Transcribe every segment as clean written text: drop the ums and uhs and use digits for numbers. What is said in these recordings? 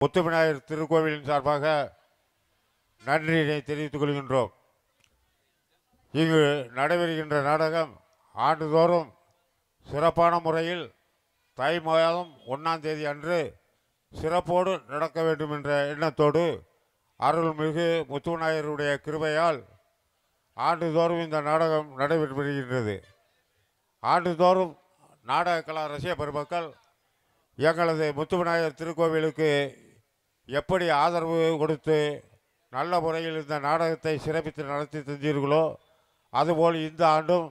முத்துவிநாயகர் திருக்கோவிலின் சார்பாக நன்றியினை தெரிவித்துக் கொள்கின்றோம். இங்கு நடைபெறுகின்ற நாடகம் ஆண்டுதோறும் சிறப்பான முறையில் தை மாதம் 1ஆம் தேதி அன்று சிறப்போடு நடக்க வேண்டும் என்ற எண்ணத்தோடு அருள்மிகு முத்துவிநாயகருடைய கிருபையால் ஆண்டுதோறும் இந்த நாடகம் நடைபெற்று வருகின்றது. ஆண்டுதோறும் நாடக கலா ரசிக பெருமக்கள் எங்களது முத்துவிநாயகர் திருக்கோவிலுக்கு எப்படி ஆதரவு கொடுத்து நல்ல முறையில் இந்த நாடகத்தை சிறப்பித்து நடத்தி தந்தீர்களோ அதுபோல் இந்த ஆண்டும்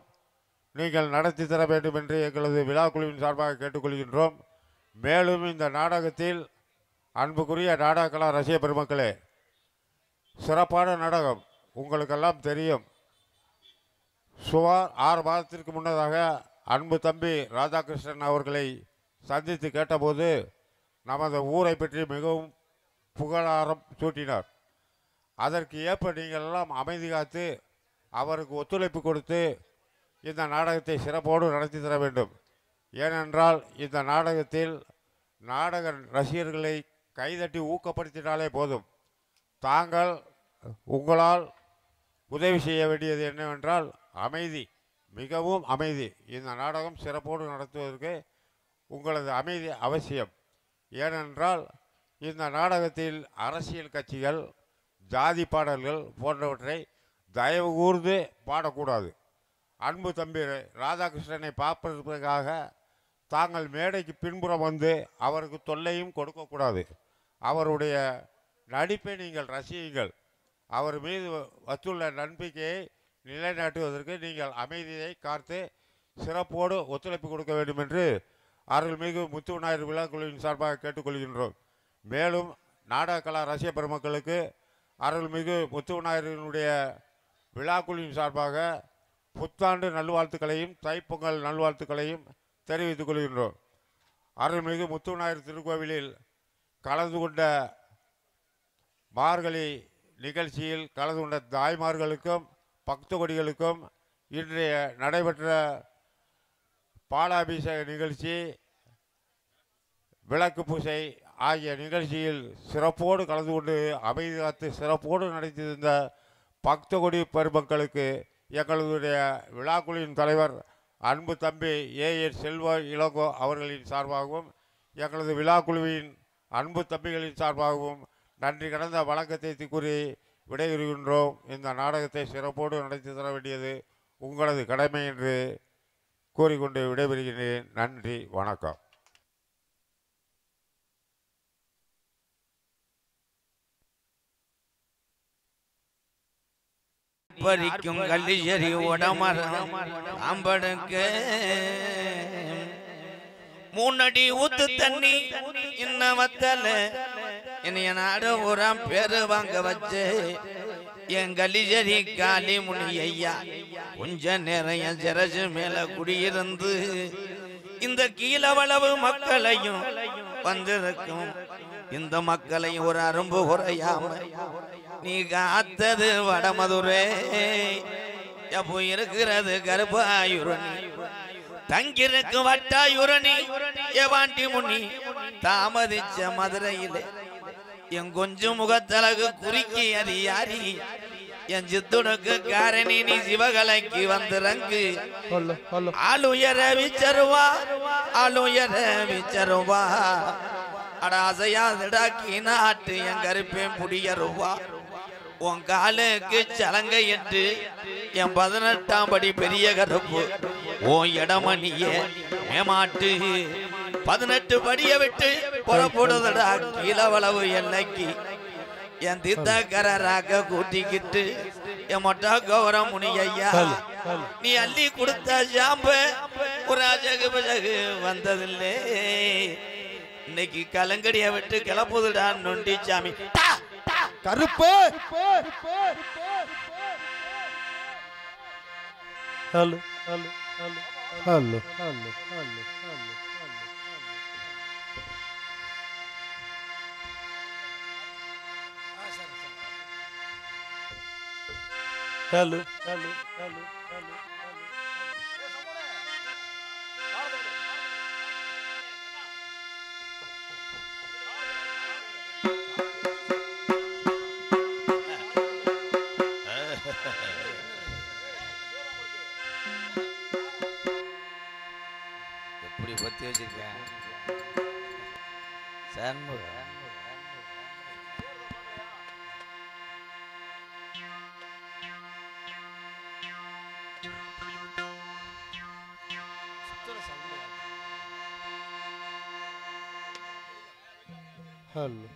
நீங்கள் நடத்தி தர வேண்டும் என்று எங்களது விழாக்குழுவின் சார்பாக கேட்டுக்கொள்கின்றோம். மேலும் இந்த நாடகத்தில் அன்புக்குரிய நாடக கலா ரசிக பெருமக்களே, சிறப்பான நாடகம் உங்களுக்கெல்லாம் தெரியும். சுமார் 6 மாதத்திற்கு முன்னதாக அன்பு தம்பி ராதாகிருஷ்ணன் அவர்களை சந்தித்து கேட்டபோது நமது ஊரை பற்றி மிகவும் புகழாரம் சூட்டினார். அதற்கு ஏற்ப நீங்கள் எல்லாம் அமைதி காத்து அவருக்கு ஒத்துழைப்பு கொடுத்து இந்த நாடகத்தை சிறப்போடு நடத்தி தர வேண்டும். ஏனென்றால் இந்த நாடகத்தில் நாடக ரசிகர்களை கைதட்டி ஊக்கப்படுத்தினாலே போதும். தாங்கள் உங்களால் உதவி செய்ய வேண்டியது என்னவென்றால் அமைதி, மிகவும் அமைதி. இந்த நாடகம் சிறப்போடு நடத்துவதற்கு உங்களது அமைதி அவசியம். ஏனென்றால் இந்த நாடகத்தில் அரசியல் கட்சிகள், ஜாதி பாடல்கள் போன்றவற்றை தயவு கூர்ந்து பாடக்கூடாது. அன்பு தம்பி ராதாகிருஷ்ணனை பார்ப்பதற்காக தாங்கள் மேடைக்கு பின்புறம் வந்து அவருக்கு தொல்லையும் கொடுக்கக்கூடாது. அவருடைய நடிப்பை நீங்கள் ரசியுங்கள். அவர் மீது வச்சுள்ள நம்பிக்கையை நிலைநாட்டுவதற்கு நீங்கள் அமைதியை காத்து சிறப்போடு ஒத்துழைப்பு கொடுக்க வேண்டும் என்று அருள்மிகு முத்துவிநாயகர் விழாக்குழுவின் சார்பாக கேட்டுக்கொள்கின்றோம். மேலும் நாடக கலா ரசிக பெருமக்களுக்கு அருள்மிகு முத்துவிநாயகரினுடைய விழாக்குழுவின் சார்பாக புத்தாண்டு நல்வாழ்த்துக்களையும் தைப்பொங்கல் நல்வாழ்த்துக்களையும் தெரிவித்துக் கொள்கின்றோம். அருள்மிகு முத்துவிநாயகர் திருக்கோவிலில் கலந்து கொண்ட மார்கழி நிகழ்ச்சியில் கலந்து கொண்ட தாய்மார்களுக்கும் பக்த கொடிகளுக்கும் இன்றைய நடைபெற்ற பாலாபிஷேக நிகழ்ச்சி, விளக்கு பூசை ஆகிய நிகழ்ச்சியில் சிறப்போடு கலந்து கொண்டு அமைதி காத்து சிறப்போடு நடத்தியிருந்த பக்த கொடி பெருமக்களுக்கு எங்களுடைய விழாக்குழுவின் தலைவர் அன்பு தம்பி ஏஎஸ் செல்வ இளங்கோ அவர்களின் சார்பாகவும் எங்களது விழாக்குழுவின் அன்பு தம்பிகளின் சார்பாகவும் நன்றி கடந்த வணக்கத்தை கூறி விடைபெறுகின்றோம். இந்த நாடகத்தை சிறப்போடு நடத்தி தர வேண்டியது உங்களது கடமை என்று கூறிக்கொண்டு விடைபெறுகிறேன். நன்றி, வணக்கம். பறிக்கும் கல்லியறி உடமரம் அம்படுக்க 3 அடி ஊத்து தண்ணி இன்னவத்தல என்னைய நாடு ஊராம் பேரு வாங்க வச்சு என் கல்லியறி காளி முனி ஐயா கொஞ்ச நேரம் என் சிரசு மேல குடியிருந்து இந்த கீழவளவு மக்களையும் வந்திருக்கும் இந்த மக்களையும் ஒரு அரும்பு குறையாம நீ காத்தது வடமதுரை, எப்போ இருக்கிறது கருப்பாயுரணி, தங்கிருக்கு வட்டாயுரணி எவாண்டி முனி தாமதிச்ச மதுரையிலே என் கொஞ்சம் முகத்தலகு குறுக்கி அதிகாரி என் சித்துனுக்கு காரணி நீ சிவகலைக்கு வந்திறங்கு ஆளுயர விச்சருவா ஆளுயர விச்சருவா அடாசையாடக்கி நாட்டு என் கருப்பேன் புடியருவா உன் காலுக்கு சலங்கையிட்டு என் 18ஆம் படி பெரிய கருப்பு உன் இடமணிய மேமாட்டு 18 படியை விட்டு புறப்படுதடா கீழவளவு எல்லைக்கு என் தித்தக்கராக கூட்டிக்கிட்டு என் மொட்டா கௌரம் முனி ஐயா நீ அள்ளி கொடுத்த சாம்ப ஒரு அஜகு பஜகு வந்ததில்லை. இன்னைக்கு கலங்கடியை விட்டு கிளப்புதுடா நொண்டி சாமி கருப்பு. Hello hello hello hello hello hello hello hello hello hello hello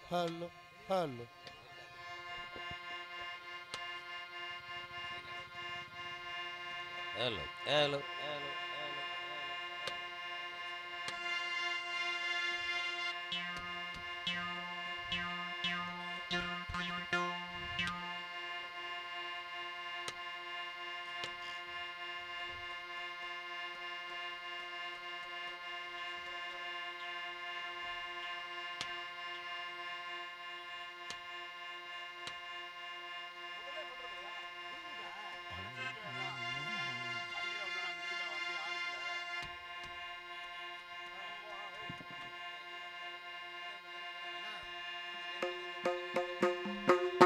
hello hello Hello, hello, hello.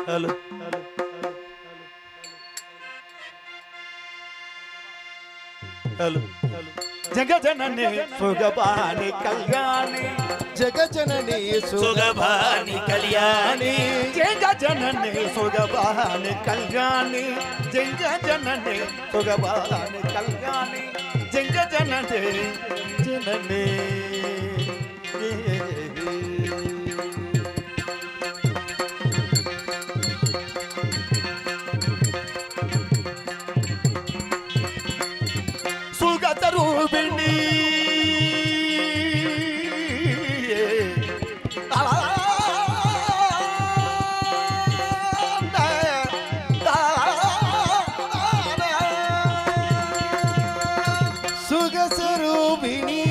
Hello hello hello జగజనని సుగభాని కళ్యాణి జగజనని సుగభాని కళ్యాణి జగజనని సుగభాని కళ్యాణి జగజనని సుగభాని కళ్యాణి జగజనని జనని సుగతరూపిణి సుగస్వరూపిణి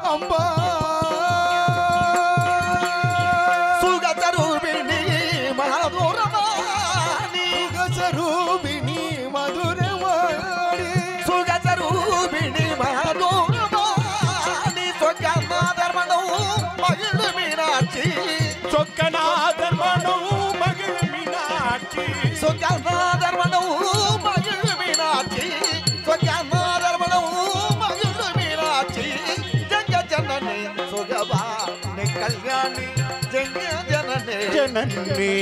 అంబా సుగతరూపిణి మధురవాణి సుగస్వరూపిణి మధురవాణి సుగతరూపిణి మధురవాణి సొక్కనాదర్మణవు మగిళు మీనాక్షి సొక్కనాదర్మణవు మగిళు మీనాక్షి సొక్కనాదర్మణవు మగిళు మీనాక్షి సొక్కనాదర్మణవు మగిళు మీనాక్షి జగ జనని సుగభాని కళ్యాణి జగ జనని జనని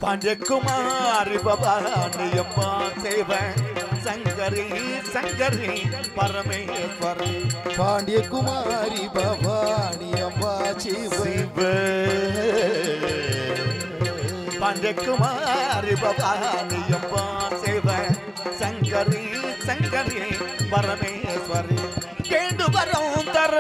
పంజకుమారి భవాని అమ్మ సేవ శంకరి శంకరి పరమేశ్వరి పాండ్యకుమారి భవాని అంబా శివ పంజకుమారి భవాని అమ్మ సేవ శంకరి శంకరి పరమేశ్వరి కేందు వరం తర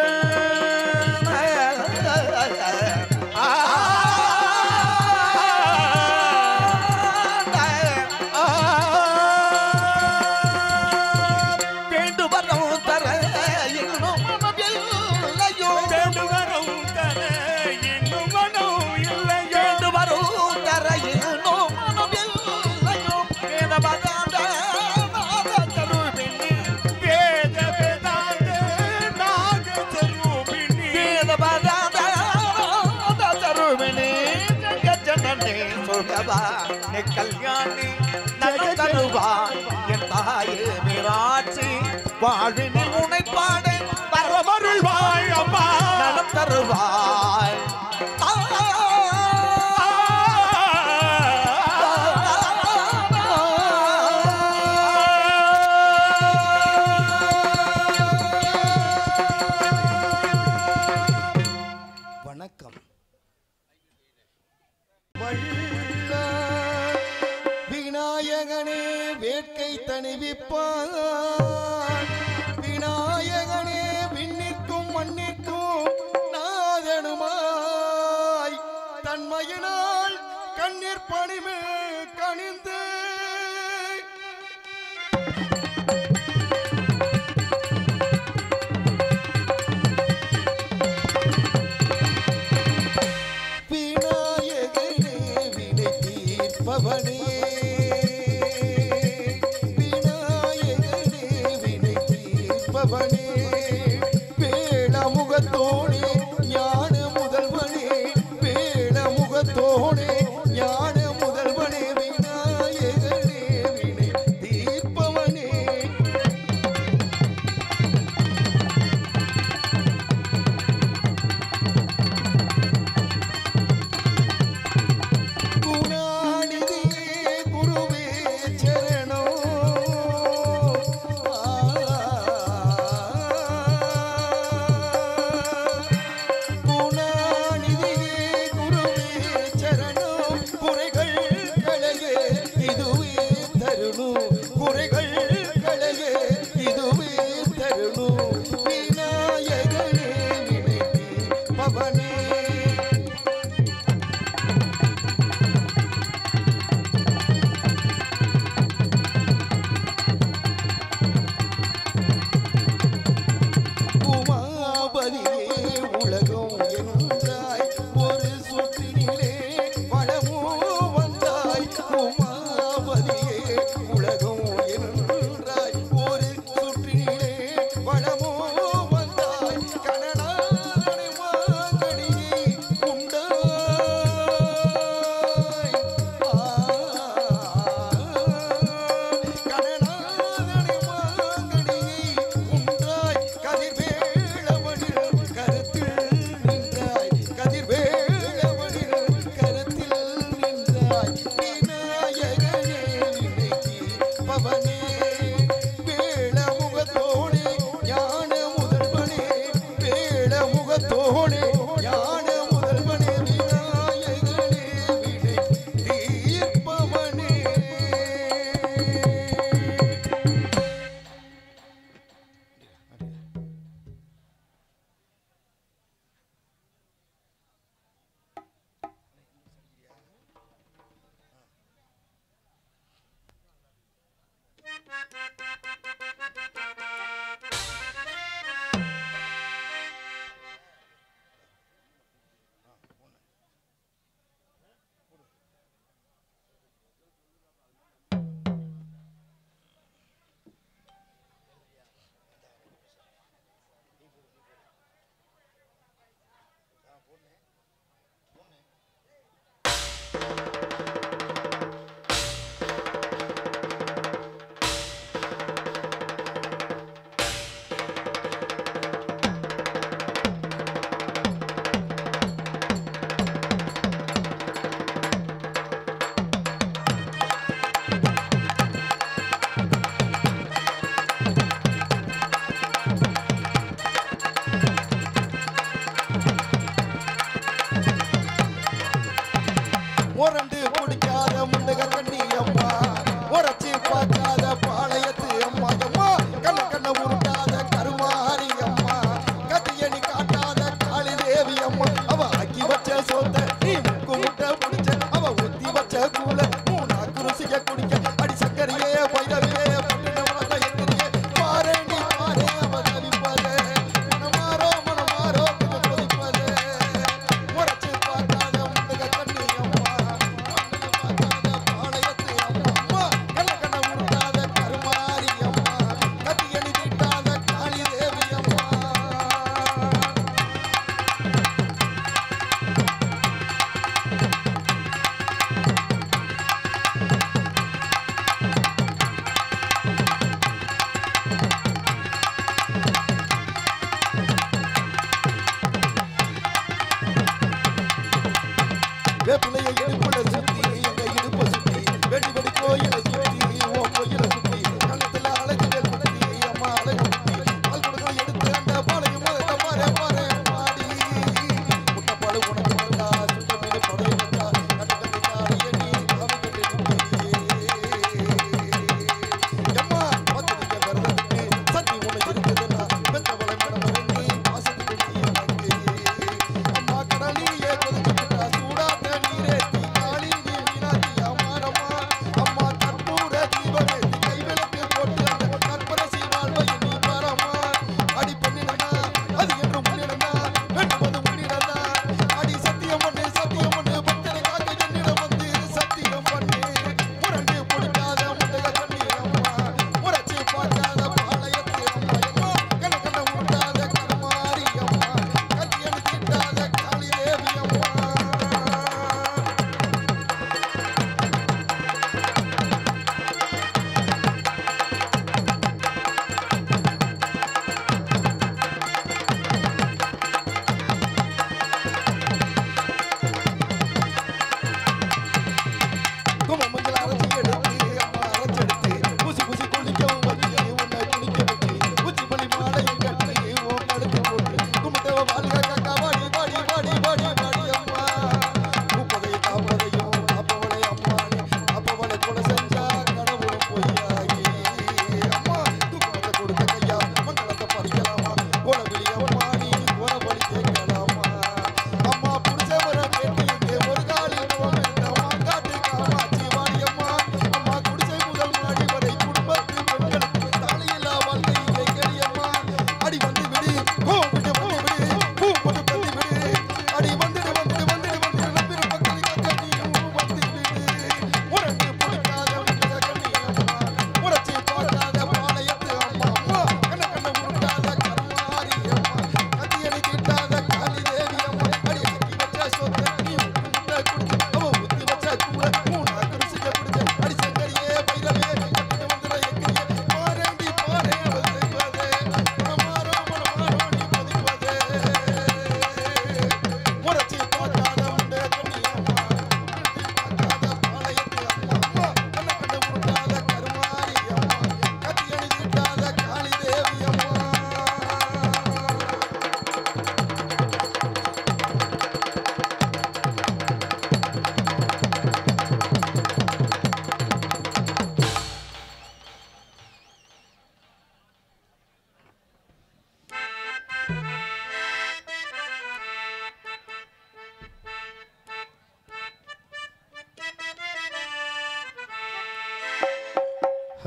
கல்யாணி நகருவாய் என் தாயே மீராட்சி வாழ்வினில் உனை பாட பரமருள்வாய் அம்மா நலம் தருவாய் வணக்கம் விநாயகனே வேட்கை தணிவிப்பான் விநாயகனே விண்ணிற்கும் மண்ணிற்கும் நாதனுமாய் தன்மையினால் கண்ணீர் பணிமே கணிந்து விநாயகனே வினை தீர்ப்பவனே வேளமுகத்தோனே ஞான முதல்வனே வேளமுகத்தோனே ஞான முதல்வனே விநாயகனே வினை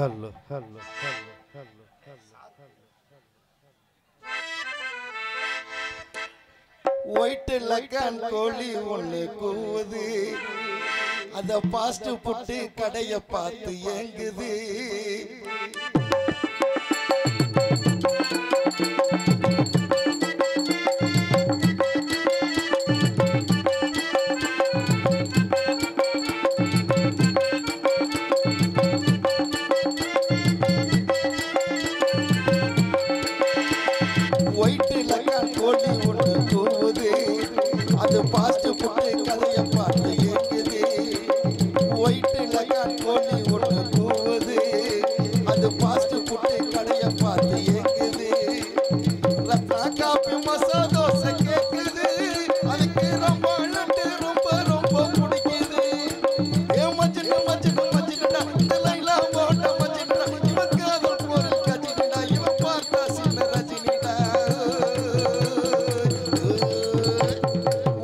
hello hello hello hello white leghorn கோழி ஒண்ணு கூவுது, அத பாஸ்ட் புட்டு கடைய பார்த்து ஏங்குது. ஒயிட் லக்கான் கோழி ஒண்ணு கூவுது, அது பாஸ்ட் புட்டு கதைய பார்த்து ஏங்குது. ஒயிட் லக்கான் கோழி ஒண்ணு கூவுது, அது பாஸ்ட் புட்டு கடைய பார்த்து ஏங்குது. ரத்னா காப்பி மசா தோசை கேக்குது, அதுக்கு ரொம்ப லட்டு ரொம்ப ரொம்ப பிடிக்குது. ஏ மஜ்னு மஜ்னு மஜ்னுடா, இந்த லைலா போட்ட மஜ்னுடா, இவன் காதல் போரில் கஜினுடா, இவன் பார்த்தா சின்ன ரஜினிடா.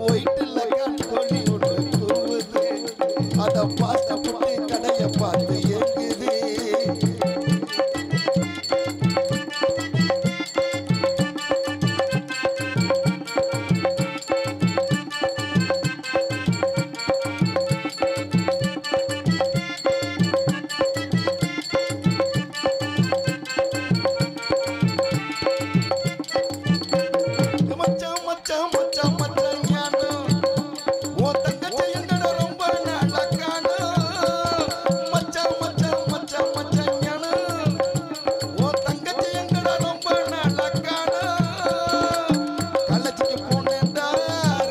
ஒயிட் லக்கான் கோழி ஒண்ணு கூவுது, அத பாஸ்ட் புட்டு கடைய பார்த்து ஏங்குது. மச்சான் மச்சான் மச்சான் மச்சான் ஞானு, உன் தங்கச்சி எங்கட ரொம்ப நாளா காணோம். மச்சான் மச்சான் மச்சான் மச்சான் ஞானு, உன் தங்கச்சி எங்கட ரொம்ப நாளா காணோம். காலேஜுக்கு போனேன்டா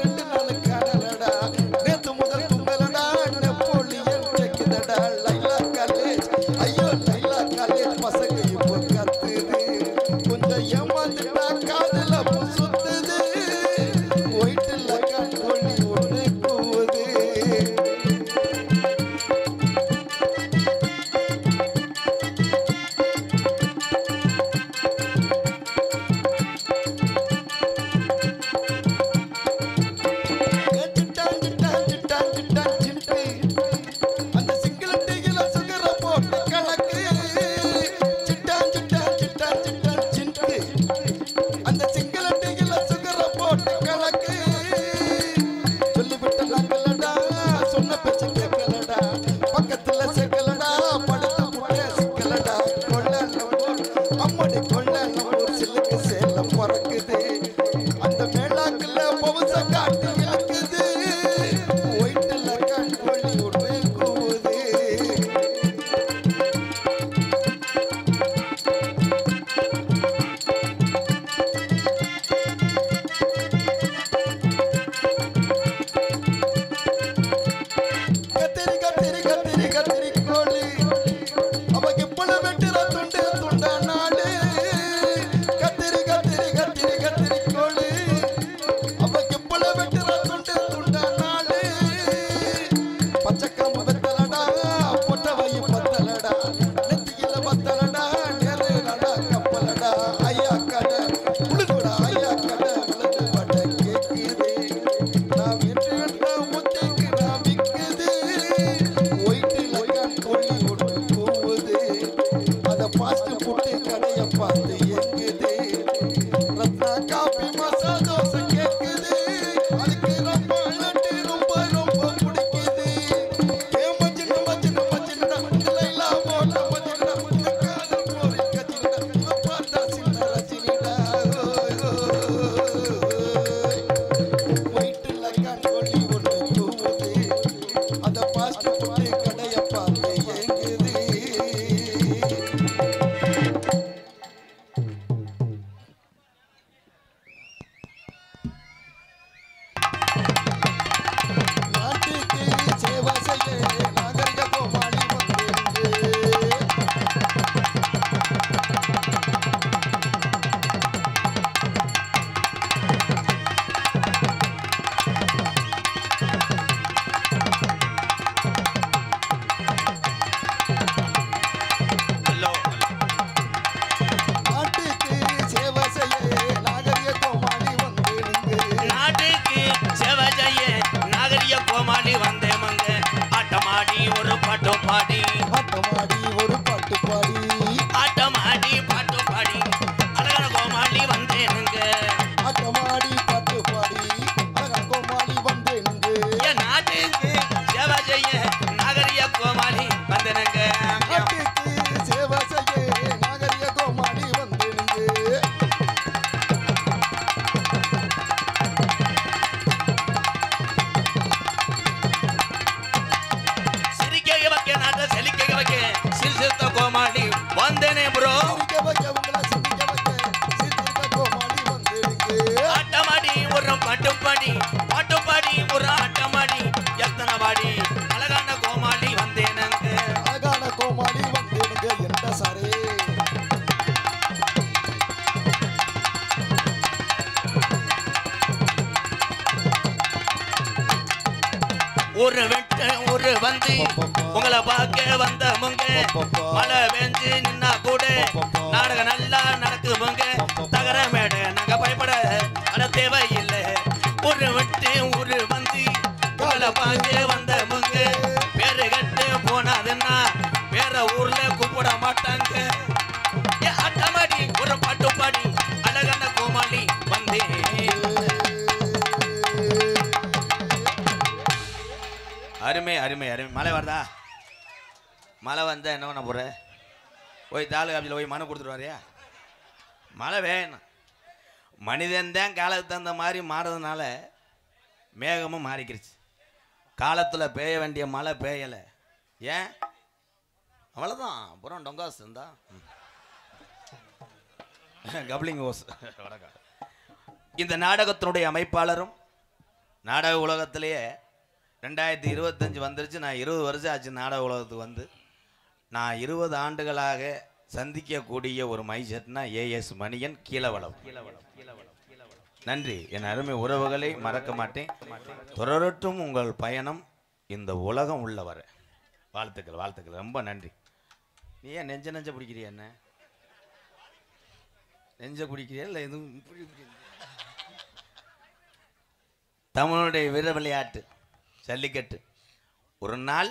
2 நாள் காணலடா, நேத்து முதல் துங்கலடா, நெப்போலியன் கேக்குதடா. லைலா காலேஜ், ஐயோ லைலா காலேஜ் பசங்க இப்போ கத்துது, கொஞ்சம் ஏமாந்துட்டா காதுல சுத்துது. ஒயிட் லக்கான் கோழி ஒண்ணு கூவுது. சிட்டான் சிட்டான் சிட்டான் சிட்டான் சிட்டு, அந்த சிங்கிளட்டியில சுகர போட்டு கலக்கு. சிட்டான் சிட்டான் சிட்டான் சிட்டான் சிட்டு, அந்த சிங்கிளட்டியில சுகர போட்டு கலக்கு. சொல்லிவிட்ட நாங்களடா, சொன்ன பேச்சு கேட்கலடா, பக்கத்துல சேர்க்கலடா, படுத்த புட்டே சிக்கலடா. கொள்ள அம்மடி கொள்ள நம்ம சில்லுக்கு சேலம் பிறக்குது, அந்த மேலாக்குல பவுச காட்டி இழுக்குது. ஒயிட் லக்கான் கோழி ஒண்ணு கூவுது. கத்திரி கத்திரி கத்திரி கத்திரி கோழி, அவ எப்பள வெட்டுற துண்டு துண்டா நாடு. கத்திரி கத்திரி கத்திரி கத்திரி கோழி, அவ எப்பள வெட்டுற துண்டு துண்டா நாடு. பச்சைக்காம்பு வெத்தலடா, பொட்டவை பத்தலடா, நெத்தியில பத்தலடா, நேரடா கப்பலடா. ஐயா கடை உழுதுடா, ஐயா கடை உழுது பட்ட கேக்குது. நான் வீட்டு முத்திக்கு நான் விக்குது. ஒயிட் லக்கான் கோழி ஒண்ணு கூவுது, அத பாஸ்ட் புட்டு கடைய பார்த்து ஏங்குது. ரத்னா காப்பி மசா தோசை கேக்குது, அதுக்கு ரொம்ப லட்டு ரொம்ப ரொம்ப பிடிக்குது. ஏ மஜ்னு மஜ்னு மஜ்னுடா, இந்த லைலா போட்ட மஜ்னுடா, இந்த காதல் போரில் கஜினுடா, இவன் பார்த்தா சின்ன ரஜினிடா. ஒயிட் லக்கான் கோழி ஒண்ணு கூவுது, அத பாஸ்ட் புட்டு கடைய பார்த்து ஏங்குது. சிரிக்க வைக்க உங்களை சிரிக்க வைக்க சிரிக்க கோமாளி வந்துடுங்க ஆட்டமாடி ஒரு பாட்டுப்பாடி பாட்டுப்பாடி ஒரு ஆட்டமாடி எத்தனை பாடி அழகான கோமாளி வந்தேனங்க அழகான கோமாளி வந்துடுங்க என்ற சாரே ஒரு வெட்ட ஒரு வந்து உங்களை பார்க்க வந்த முங்க மழை பெஞ்சு நின்னா கூட நாடகம் நல்லா நடக்குமுங்க தகர மேடை நாங்க பயப்பட அட தேவையில்லை ஒரு வெட்டு ஒரு வந்து உங்களை பார்க்க வந்த முங்க பேரு கட்டு போனாதுன்னா வேற ஊர்ல கூப்பிட மாட்டாங்க அட்டமாடி ஒரு பாட்டு பாடி அழகான கோமாளி வந்தேன் அருமை அருமை அருமை மழை வருதா மழை வந்தால் என்ன பண்ண போகிற போய் தாலுகா ஆஃபீஸில் போய் மனு கொடுத்துட்டு வரையா மழை வேணும் மனிதன் தான் காலத்துக்கு தகுந்த மாதிரி மாறுறதுனால மேகமும் மாறிக்கிருச்சு காலத்தில் பெய்ய வேண்டிய மழை பெய்யலை ஏன் அவ்வளோதான் அப்புறம் டொங்காஸ் இருந்தா கப்ளிங் ஓஸ் வணக்கம் இந்த நாடகத்தினுடைய அமைப்பாளரும் நாடக உலகத்திலேயே 2025 வந்துருச்சு நான் 20 வருஷம் ஆச்சு நாடக உலகத்துக்கு வந்து நான் 20 ஆண்டுகளாக சந்திக்கக்கூடிய ஒரு மைசெட்னா ஏஎஸ் மணியன் கீழவளம் நன்றி என் அருமை உறவுகளை மறக்க மாட்டேன் தொடரட்டும் உங்கள் பயணம் இந்த உலகம் உள்ள வர வாழ்த்துக்கள் வாழ்த்துக்கள் ரொம்ப நன்றி நீ ஏன் நெஞ்ச பிடிக்கிறிய என்ன நெஞ்ச பிடிக்கிறியா இல்லை எதுவும் தமிழுடைய வீர விளையாட்டு ஜல்லிக்கட்டு ஒரு நாள்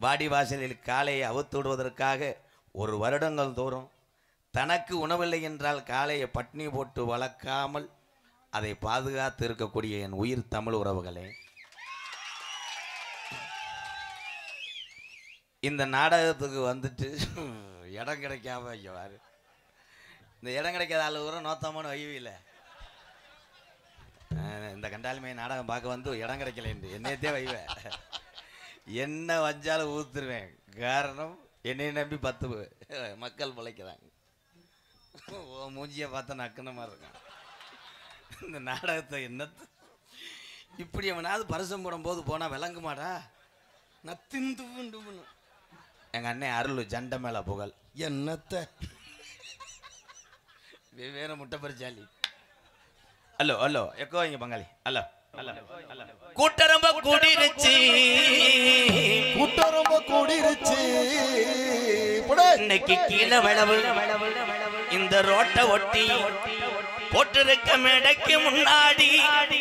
வாடி வாசலில் காளையை அவுத்து விடுவதற்காக ஒரு வருடங்கள் தோறும் தனக்கு உணவில்லை என்றால் காளையை பட்னி போட்டு வளர்க்காமல் அதை பாதுகாத்து இருக்கக்கூடிய என் உயிர் தமிழ் உறவுகளே இந்த நாடகத்துக்கு வந்துட்டு இடம் கிடைக்காம ஐயாரு இந்த இடம் கிடைக்காத ஆள் கூட நோத்தமான வைவில்லை இந்த கண்டாலுமே நாடகம் பார்க்க வந்து இடம் கிடைக்கலேன்னு என்னையத்தே வைவேன் என்ன வஞ்சாலும் ஊத்துருவேன் காரணம் என்னை நம்பி 10 மக்கள் பிழைக்கிறாங்க மூஞ்சியை பார்த்தா நக்குன மாதிரி இருக்கான் இந்த நாடகத்தை என்னத்து இப்படி அவனாவது பரிசம் போடும்போது போனால் விளங்குமாடா நத்திந்து எங்கள் அண்ணன் அருள் ஜண்டை மேலே புகழ் என்னத்தை வெவ்வேறு முட்டை பரிச்சாலி ஹலோ ஹலோ எக்கோ இங்க பங்காளி ஹலோ ஹலோ கூட்டரம்ப கூடிருச்சு கூட்டம் ரொம்ப கூடிருச்சு இன்னைக்கு கீழே விளவு இந்த ரோட்டை ஒட்டி போட்டிருக்க மேடைக்கு முன்னாடி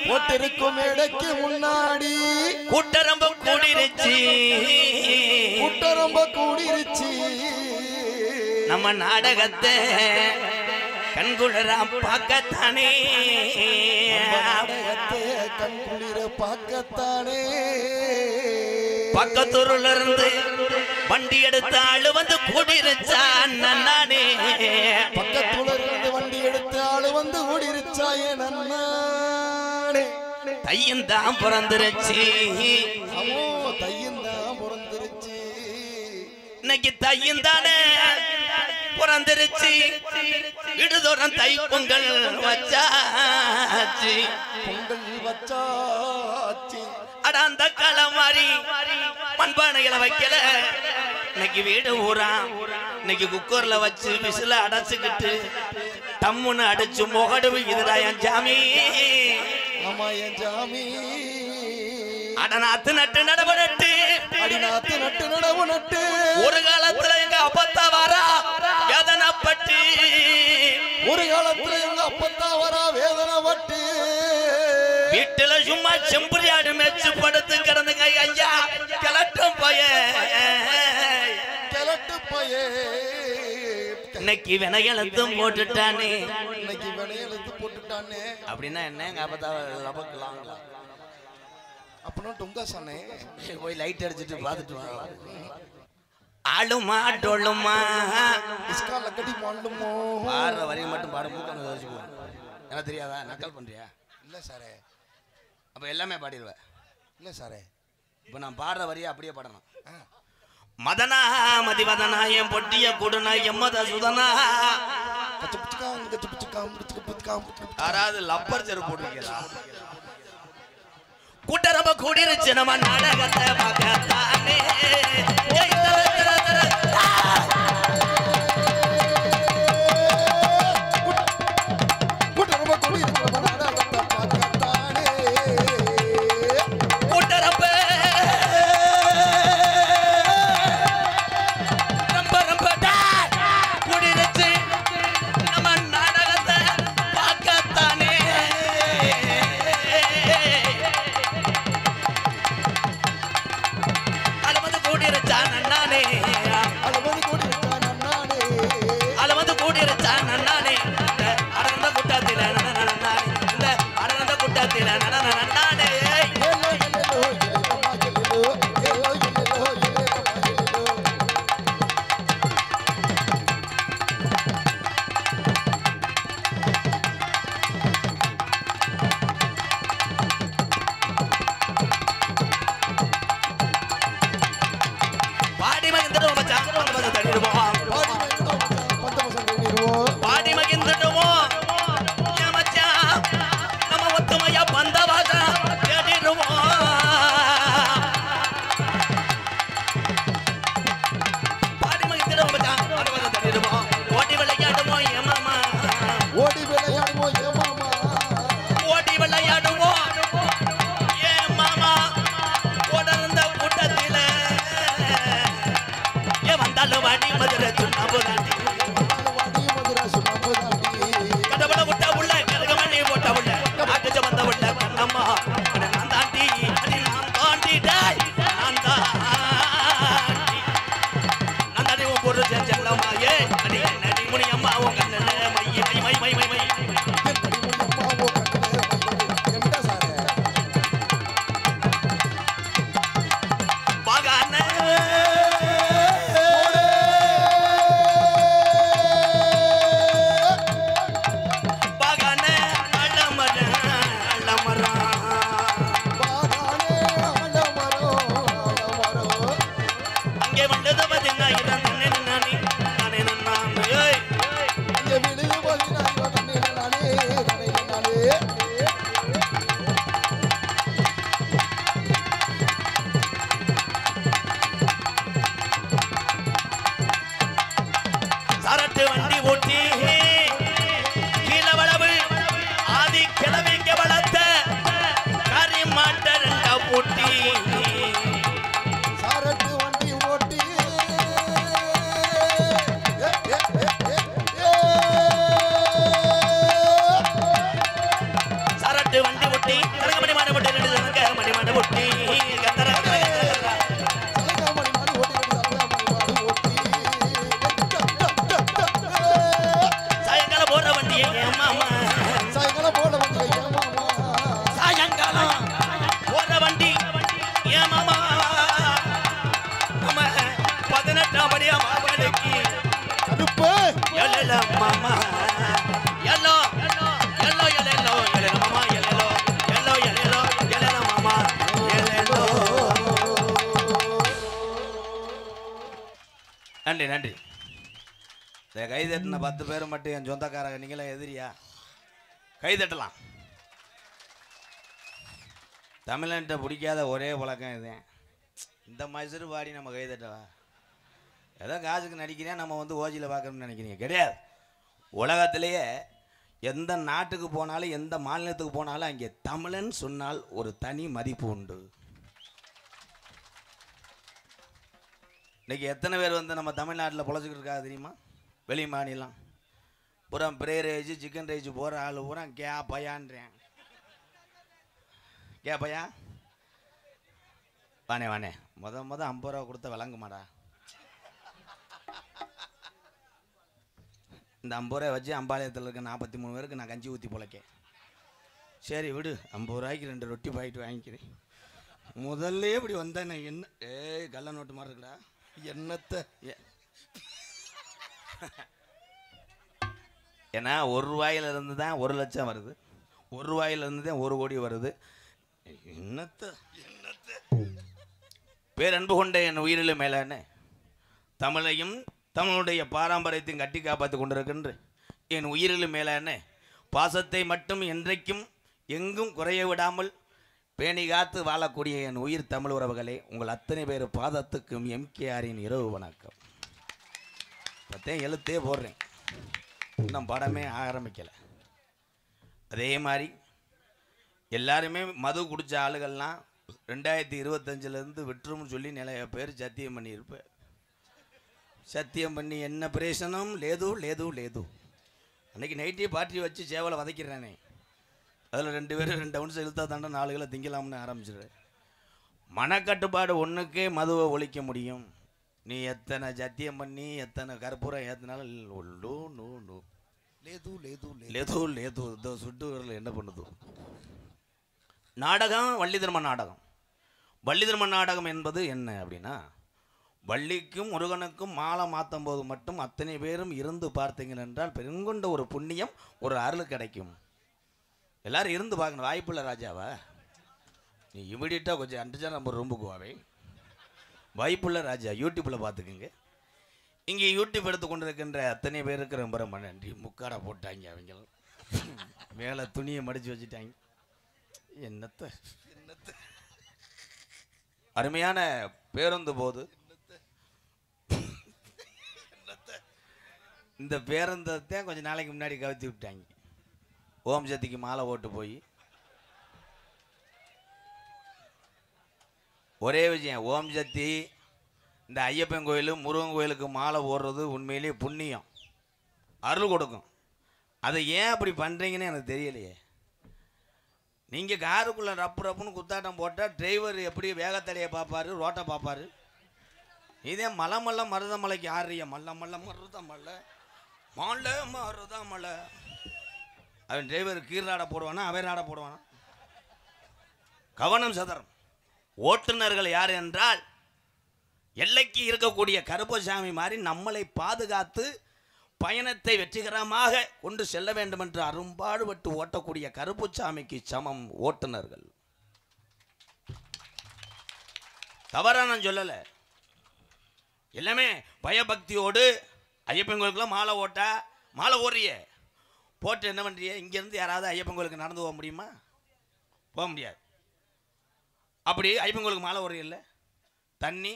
போட்டிருக்கும் மேடைக்கு முன்னாடி கூட்டரம்ப கூடிருச்சு கூட்டம் ரொம்ப கூடிருச்சு நம்ம நாடகத்தை கண்குளரா பார்க்கத்தானே நாடகத்தை கண்குளிர பார்க்கத்தானே பக்கத்தூர்ல இருந்து வண்டி எடுத்த ஆளு வந்து கூடிருச்சான் நானே பக்கத்துல இருந்து வண்டி எடுத்த ஆளு வந்து ஓடிருச்சா நன்னாடே தையும் தான் பிறந்துருச்சு அவோ தையும் தான் பிறந்துருச்சு இன்னைக்கு தையும் தானே பிறந்துருச்சு விடுதோறம் தை பொங்கல் வச்சாச்சு பொங்கல் வச்சாச்சு அட அந்த காலம் மாதிரி மண்பானைகளை வைக்கல இன்னைக்கு வீடு ஊரா இன்னைக்கு குக்கர்ல வச்சு விசில அடைச்சுக்கிட்டு டம்முன்னு அடிச்சு முகடு இதுடா என் ஜாமி ஆமா என் ஜாமி அட நாத்து நட்டு நடவு நட்டு அடி நாத்து நட்டு நடவு நட்டு ஒரு காலத்துல எங்க அப்பத்தா வரா வேதனைப்பட்டு ஒரு காலத்துல எங்க அப்பத்தா வரா வேதனை பட்டு வீட்டுல சும்மா செம்புரியாடு மெச்சு படுத்து கிடந்து கை ஐயா கிளட்டும் பய கிளட்டு பையே இன்னைக்கு வினையெழுத்தும் போட்டுட்டானே இன்னைக்கு வினையெழுத்து போட்டுட்டானே அப்படின்னா என்ன எங்க அப்பத்தா லபக்கலாம் அப்படின்னா டுங்கா சொன்னே போய் லைட் அடிச்சுட்டு பார்த்துட்டு வா ஆளுமா டொல்லுமா இஸ்கா லக்கடி மாண்டுமோ பாடுற வரி மட்டும் பாட மூக்க வச்சுக்கோ என்ன தெரியாதா நக்கல் பண்றியா இல்ல சாரே அப்ப எல்லாமே பாடிடுவேன் இல்ல சாரே இப்போ நான் பாடுற வரியை அப்படியே பாடணும் மதனா மதிவதனா என் பொட்டிய கொடுனா எம்மத சுதனா. யாராவது லப்பர் செருப்பு போட்டுருக்கீங்களா? கூட்டரம்ப கூடிருச்சு நம்ம நாடகத்தை பார்க்கத்தானே. நன்றி நன்றி. கைதட்டின 10 பேர் மட்டும் என் சொந்தக்காரங்க, நீங்களே எதிரியா? கைதட்டலாம். தமிழன்ட்ட பிடிக்காத ஒரே பழக்கம் இதுதான். இந்த மைசூர் பாடி நம்ம கைதட்டவா? ஏதோ காசுக்கு நடிக்கிறேன், நம்ம வந்து ஓஜியில் பார்க்கணும்னு நினைக்கிறீங்க? கிடையாது. உலகத்திலேயே எந்த நாட்டுக்கு போனாலும் எந்த மாநிலத்துக்கு போனாலும் அங்கே தமிழன் சொன்னால் ஒரு தனி மதிப்பு உண்டு. இன்றைக்கி எத்தனை பேர் வந்து நம்ம தமிழ்நாட்டில் பொழைச்சிக்கிட்டு இருக்கா தெரியுமா? வெளி மாநிலம் பூரா ப்ரே ரைஸு சிக்கன் ரைஸு போகிற ஆள் பூரா பையான்றேன். பையா வானே வானே, முத 50 ரூபா கொடுத்த விளங்குமாடா. இந்த 50 ரூபாய் வச்சு அம்பாளையத்தில் இருக்க 43 பேருக்கு நான் கஞ்சி ஊற்றி பொழைக்கேன். சரி விடு, 50 ரூபாய்க்கு 2 ரொட்டி பாக்கெட் வாங்கிக்கிறேன். முதல்ல இப்படி வந்தேன் நான். என்ன கள்ள நோட்டு மாதிரி இருக்குடா. என்னத்தை ஏன்னா 1 ரூபாயிலிருந்து தான் 1 லட்சம் வருது, 1 ரூபாயிலிருந்து தான் 1 கோடி வருது. என்னத்தை பேரன்பு கொண்ட என் உயிரிலும் மேலான தமிழையும் தமிழுடைய பாரம்பரியத்தையும் கட்டி காப்பாற்றி கொண்டிருக்கின்ற என் உயிரிலும் மேலான பாசத்தை மட்டும் என்றைக்கும் எங்கும் குறைய விடாமல் பேணி காத்து வாழக்கூடிய என் உயிர் தமிழ் உறவுகளே, உங்கள் அத்தனை பேர் பாதத்துக்கும் எம்கேஆரின் இரவு வணக்கம். பத்தே எழுத்தே போடுறேன், இன்னும் படமே ஆரம்பிக்கலை. அதே மாதிரி எல்லாருமே மது குடித்த ஆளுகள்லாம் 2025 விட்டுரும்னு சொல்லி நிறைய பேர் சத்தியம் பண்ணியிருப்பேன். சத்தியம் பண்ணி என்ன பிரேசனம் லேது லேது லேது. அன்றைக்கி நைட்டே பார்ட்டி வச்சு சேவலை வதைக்கிறானே, அதில் 2 பேர் 2 ounce இழுத்தா தாண்டா 4 கிலோ திங்கலாம்னு ஆரம்பிச்சிடுறேன். மனக்கட்டுப்பாடு ஒன்றுக்கே மதுவை ஒழிக்க முடியும். நீ எத்தனை சத்தியம் பண்ணி எத்தனை கற்பூரம் ஏற்றினாலும் லோ நோ நோ லேது லேது லேது லேது இதோ சுட்டு வரல என்ன பண்ணுது. நாடகம் வள்ளி திருமண நாடகம். வள்ளி திருமண நாடகம் என்பது என்ன அப்படின்னா, வள்ளிக்கும் முருகனுக்கும் மாலை மாற்றும் போது மட்டும் அத்தனை பேரும் இருந்து பார்த்தீங்க என்றால் பெருங்கொண்ட ஒரு புண்ணியம் ஒரு அருள் கிடைக்கும். எல்லாரும் இருந்து பார்க்கணும். வாய்ப்புள்ள ராஜாவா நீ இமிடியட்டாக கொஞ்சம் அண்டிச்சா நம்ம ரூமுக்கு வாவே. வாய்ப்புள்ள ராஜா யூடியூப்பில் பார்த்துக்குங்க. இங்கே யூடியூப் எடுத்து கொண்டு இருக்கின்ற அத்தனை பேருக்கு ரொம்ப ரொம்ப நன்றி. முக்காடை போட்டாங்க அவங்களும், மேலே துணியை மடித்து வச்சுட்டாங்க. என்னத்த அருமையான பேருந்து போது இந்த பேருந்தை கொஞ்ச நாளைக்கு முன்னாடி கவுத்தி விட்டாங்க. ஓம் சக்திக்கு மாலை ஓட்டு போய் ஒரே விஷயம், ஓம் சக்தி இந்த ஐயப்பன் கோயில் முருகன் கோயிலுக்கு மாலை ஓடுறது உண்மையிலேயே புண்ணியம், அருள் கொடுக்கும். அதை ஏன் அப்படி பண்ணுறீங்கன்னு எனக்கு தெரியலையே. நீங்கள் காருக்குள்ளே ரப்புன்னு குத்தாட்டம் போட்டால் டிரைவர் எப்படி வேகத்தடையை பார்ப்பாரு, ரோட்டை பார்ப்பாரு. இதே மலை மருதமலைக்கு ஆடுறிய மருதமலை மருதமலை. அவன் டிரைவர் கீழாட போடுவானா அவன் ஆட போடுவானா? கவனம் சதரம். ஓட்டுநர்கள் யார் என்றால் எல்லைக்கு இருக்கக்கூடிய கருப்பசாமி மாதிரி நம்மளை பாதுகாத்து பயணத்தை வெற்றிகரமாக கொண்டு செல்ல வேண்டும் என்று அரும்பாடுபட்டு ஓட்டக்கூடிய கருப்புசாமிக்கு சமம் ஓட்டுநர்கள். தவறா நான் சொல்லலை. எல்லாமே பயபக்தியோடு ஐயப்பன் கோயிலுக்குலாம் மாலை ஓடுறிய போட்டு என்ன பண்ணுறிய? இங்கேருந்து யாராவது ஐயப்பன் கோயிலுக்கு நடந்து போக முடியுமா? போக முடியாது. அப்படி ஐயப்பன் கோயிலுக்கு மாலை ஓடுறியல்ல, தண்ணி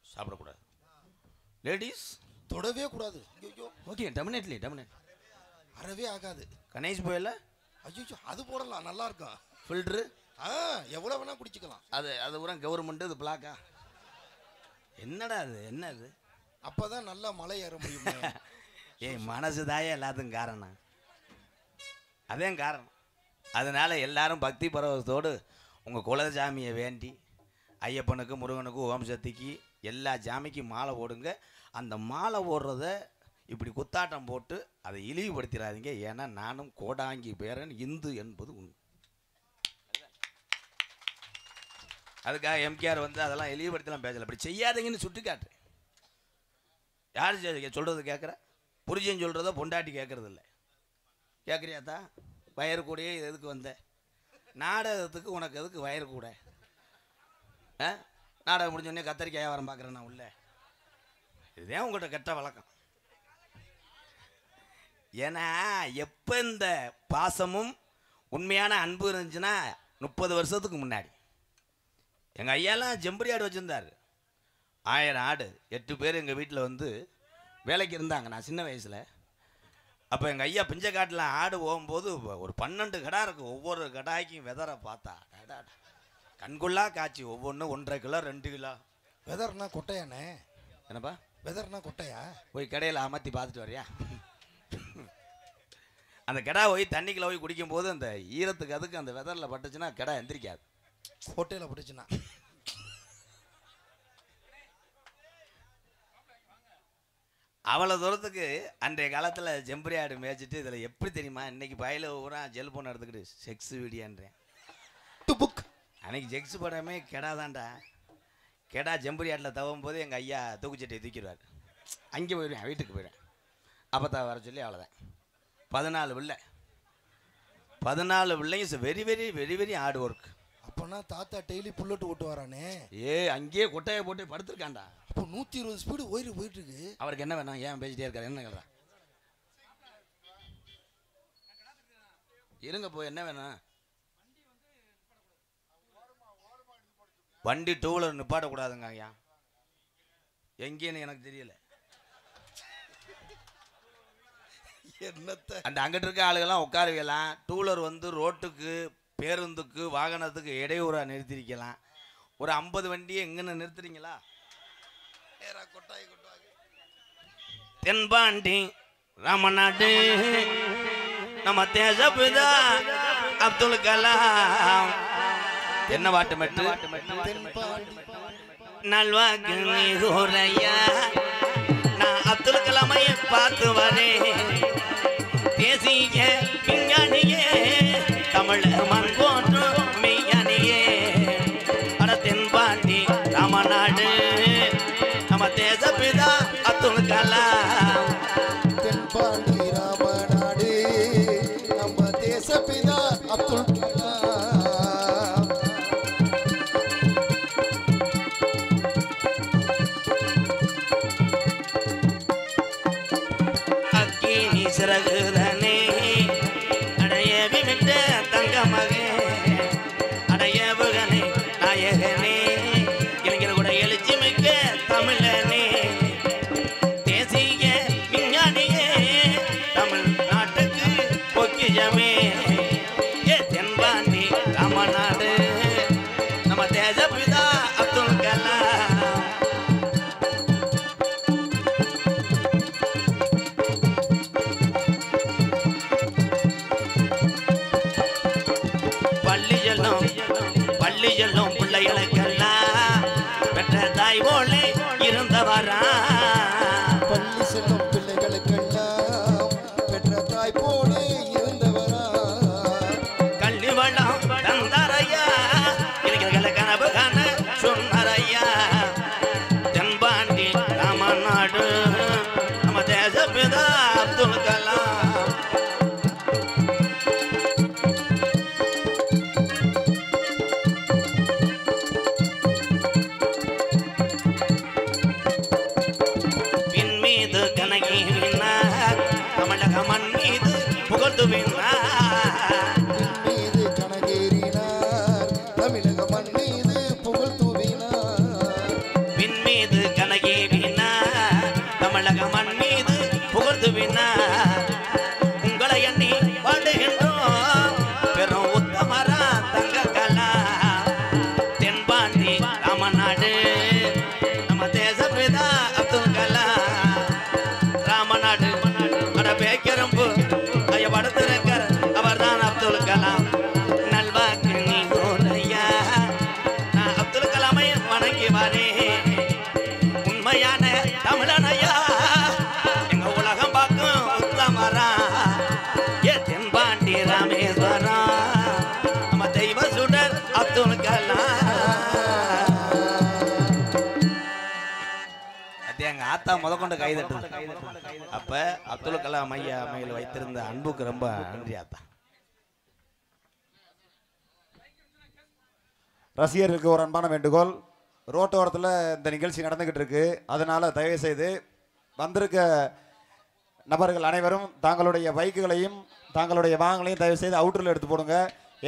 சாப்பிடக்கூடாது, லேடிஸ் தொடவே கூடாது. ஓகே டெமினேட்லி அறவே ஆகாது. கணேஷ் போயில ஐயோ அது போடலாம், நல்லா இருக்கும். ஃபில்ட்ரு எவ்வளோ வேணா குடிச்சிக்கலாம். அது பூரா கவர்மெண்ட்டு. இது பிளாக்கா? என்னடா அது? என்ன அது? அப்போதான் நல்லா மலை ஏற முடியும். மனசு தாயே எல்லாத்துக்கும் காரணம். அதே காரணம். அதனால எல்லாரும் பக்தி பரவசத்தோடு உங்கள் குலசாமியை வேண்டி ஐயப்பனுக்கு முருகனுக்கு ஓம் சக்திக்கு எல்லா சாமிக்கும் மாலை ஓடுங்க. அந்த மாலை ஓடுறத இப்படி குத்தாட்டம் போட்டு அதை இழிவுபடுத்திடாதீங்க. ஏன்னா நானும் கோடாங்கி பேரன், இந்து என்பது உண்மை. அதுக்காக எம்கேஆர் அதெல்லாம் இழிவுபடுத்தலாம் பேசலை. அப்படி செய்யாதீங்கன்னு சுட்டி காட்டுறேன். யார் சொல்கிறது கேட்குற? புரிஜன் சொல்கிறத பொண்டாட்டி கேட்குறது இல்லை. கேட்குறியாத்தா? வயறு கூடயே எதுக்கு வந்த? நாடகத்துக்கு உனக்கு எதுக்கு வயறு கூட? நாடகம் முடிஞ்சோடனே கத்தரிக்காய் வியாபாரம் பார்க்குறேன் நான் உள்ள. இதுதான் உங்கள்கிட்ட கெட்ட வழக்கம். ஏன்னா எப்போ இந்த பாசமும் உண்மையான அன்பு இருந்துச்சுன்னா 30 வருஷத்துக்கு முன்னாடி எங்கள் ஐயாலாம் ஜம்பரி ஆடு வச்சுருந்தார். 1000 ஆடு 8 பேர் எங்கள் வீட்டில் வேலைக்கு இருந்தாங்க. நான் சின்ன வயசில். அப்போ எங்கள் ஐயா பிஞ்சக்காட்டில் ஆடு போகும்போது ஒரு 12 கடா இருக்குது. ஒவ்வொரு கடாய்க்கும் வெதரை பார்த்தா கண்குள்ளா காய்ச்சி ஒவ்வொன்றும் 1.5 கிலோ 2 கிலோ. வெதர்னா கொட்டையானே? என்னப்பா வெதர்னா கொட்டையா? போய் கடையில் அமர்த்தி பார்த்துட்டு வரியா? அந்த கிடா போய் தண்ணிக்குள்ள போய் குடிக்கும்போது அந்த ஈரத்துக்கு அதுக்கு அந்த வெதரில் பட்டுச்சுன்னா கிடா எந்திரிக்காது. கொட்டையில் பட்டுச்சுன்னா அவ்வளோ தூரத்துக்கு அன்றைய காலத்தில் ஜெம்பரி ஆடு மேய்ச்சிட்டு இதில் எப்படி தெரியுமா, இன்னைக்கு பயில ஊரா ஜெல்போன் எடுத்துக்கிட்டு செக்ஸ் வீடியான்றேன். அன்னைக்கு செக்ஸ் படமே கெடா தான்டா. கெடா ஜெம்பரி ஆட்டில் தவும் போது எங்கள் ஐயா தூக்குச்சட்டையை தூக்கிடுவார். அங்கே போயிடுவேன், வீட்டுக்கு போயிடுவேன். அப்போ வர சொல்லி அவ்வளோதான். 14 பிள்ளை 14 பிள்ளைங்க. Very very very very hard work. அப்போனா ஆனா தாத்தா டெய்லி புல்லட் ஓட்டு வரானே. அங்கேயே கொட்டையை போட்டு படுத்துருக்காண்டா. அப்போ 120 ஸ்பீடு போயிட்டு இருக்கு. அவருக்கு என்ன வேணும்? ஏன் பேசிட்டே இருக்காரு? என்ன கேள்றா? இருங்க போய் என்ன வேணும்? வண்டி டூ வீலர் நிப்பாட்டக்கூடாதுங்க ஐயா. எங்கேன்னு எனக்கு தெரியல. என்னத்த அந்த அங்கிட்டு இருக்க ஆளுகள்லாம் உட்காருவலாம். டூ வீலர் வந்து ரோட்டுக்கு பேருந்துக்கு வாகனத்துக்கு இடையூறாக நிறுத்திருக்கலாம். ஒரு 50 வண்டியை எங்கன்னு நிறுத்துறீங்களா? தென்பாண்டி ராமநாடு நம்ம தேசப்பிதா அப்துல் கலாம். என்ன வாட்டு மெட்டு? நல்வாக்கு நீரையா நான் அப்துல் கலாமை பார்த்து வரேன். தேசிய விஞ்ஞானியே தமிழ் மண் போன்றும் மெய்யானியே. அட தென்பாண்டி ராமநாடு நம்ம தேசப்பிதா அப்துல் கலாம். தென்பாண்டி ராமநாடு நம்ம தேசப்பிதா அப்துல் கலாம். அக்கினி சிறகுதனே அடையவி விட்ட தங்க மகே அடையவுகனே நாயகனே இளைஞர் கூட எழுச்சி மிக்க தமிழனே. தேசிய விஞ்ஞானியே தமிழ் நாட்டுக்கு பொக்கிஷமே. தென்பாண்டி ராமநாடு நம்ம தேசப்பிதா அப்துல் கலாம். பள்ளி செல்லும் பிள்ளைகளுக்கெல்லாம் பெற்ற தாய் போல இருந்தவரா. பள்ளி செல்லும் பிள்ளைகளுக்கெல்லாம் பெற்ற தாய் போல இருந்தவரா. கல்வி வளம் தந்தாரையா இளைஞர்களை கனவு காண சொன்னாரையா. தென்பாண்டி ராமநாடு நம்ம தேசப்பிதா அப்துல் கலாம். தமிழக மண் மீது புகழ்ந்துவினார். மீது கனகேறினார் தமிழக மண் மீது புகழ் தூவினார். விண் மீது கனகேறினார் தமிழக மண் மீது புகழ்ந்துவினார். உங்களை எண்ணி வாடுகின்றோம் பெரும் உத்தமரா தங்க கலாம். தென்பாண்டி ராமநாடு நம்ம தேசப்பிதா அப்துல் கலாம். ராமநாடு பேக்கரம்பு ஐயா படுத்திருக்கார் அவர்தான் அப்துல் கலாம். நல்வாக்கு நீரையா நான் அப்துல் கலாமை வணங்கி வரேன். உண்மையான தமிழனையா எங்க உலகம் பார்க்கும் உத்தமரா. தென்பாண்டி ராமேஸ்வரம் நம்ம தெய்வ சுடர் அப்துல் கலாம். எங்க ஆத்தா முதற்கொண்டு கைதட்டு. அப்ப அப்துல் கலாம் ஐயா மேல் வைத்திருந்த அன்புக்கு ரொம்ப நன்றி ஆத்தா. ரசிகர்களுக்கு ஒரு அன்பான வேண்டுகோள். ரோட்டோரத்தில் இந்த நிகழ்ச்சி நடந்துக்கிட்டு இருக்கு. அதனால தயவு செய்து வந்திருக்க நபர்கள் அனைவரும் தங்களுடைய பைக்குகளையும் தங்களுடைய வாகனங்களையும் தயவு செய்து அவுட்டரில் எடுத்து போடுங்க.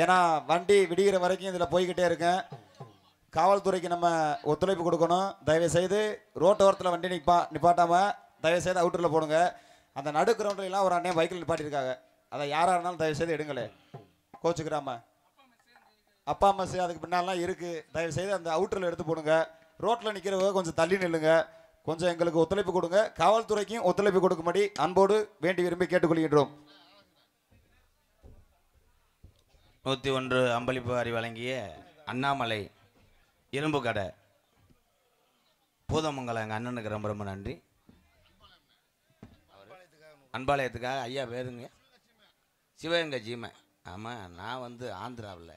ஏன்னா வண்டி விடிகிற வரைக்கும் இதில் போய்கிட்டே இருக்கேன். காவல்துறைக்கு நம்ம ஒத்துழைப்பு கொடுக்கணும். தயவு செய்து ரோட்டோரத்தில் வண்டி நிப்பாட்டாமல் தயவு செய்து அவுட்டரில் போடுங்க. அந்த நடு கிரவுண்ட்லாம் ஒரு அண்ணன் பைக்கில் நிப்பாட்டியிருக்காங்க. அதை யாராக இருந்தாலும் தயவு செய்து எடுங்களே, கோச்சுக்கிறாம. அப்பா அம்மா அதுக்கு பின்னாலாம் இருக்குது. தயவு செய்து அந்த அவுட்டரில் எடுத்து போடுங்க. ரோட்டில் நிற்கிறவங்க கொஞ்சம் தள்ளி நில்லுங்க. கொஞ்சம் எங்களுக்கு ஒத்துழைப்பு கொடுங்க. காவல்துறைக்கும் ஒத்துழைப்பு கொடுக்கும்படி அன்போடு வேண்டி விரும்பி கேட்டுக்கொள்கின்றோம். 101 அம்பளிப்பு வாரி வழங்கிய அண்ணாமலை இரும்பு கடை பூதமங்கலம் எங்கள் அண்ணனுக்கு ரொம்ப ரொம்ப நன்றி. அன்பாலயத்துக்காக ஐயா பேருங்க சிவகங்கை ஜீமை. ஆமாம், நான் வந்து ஆந்திராவில்,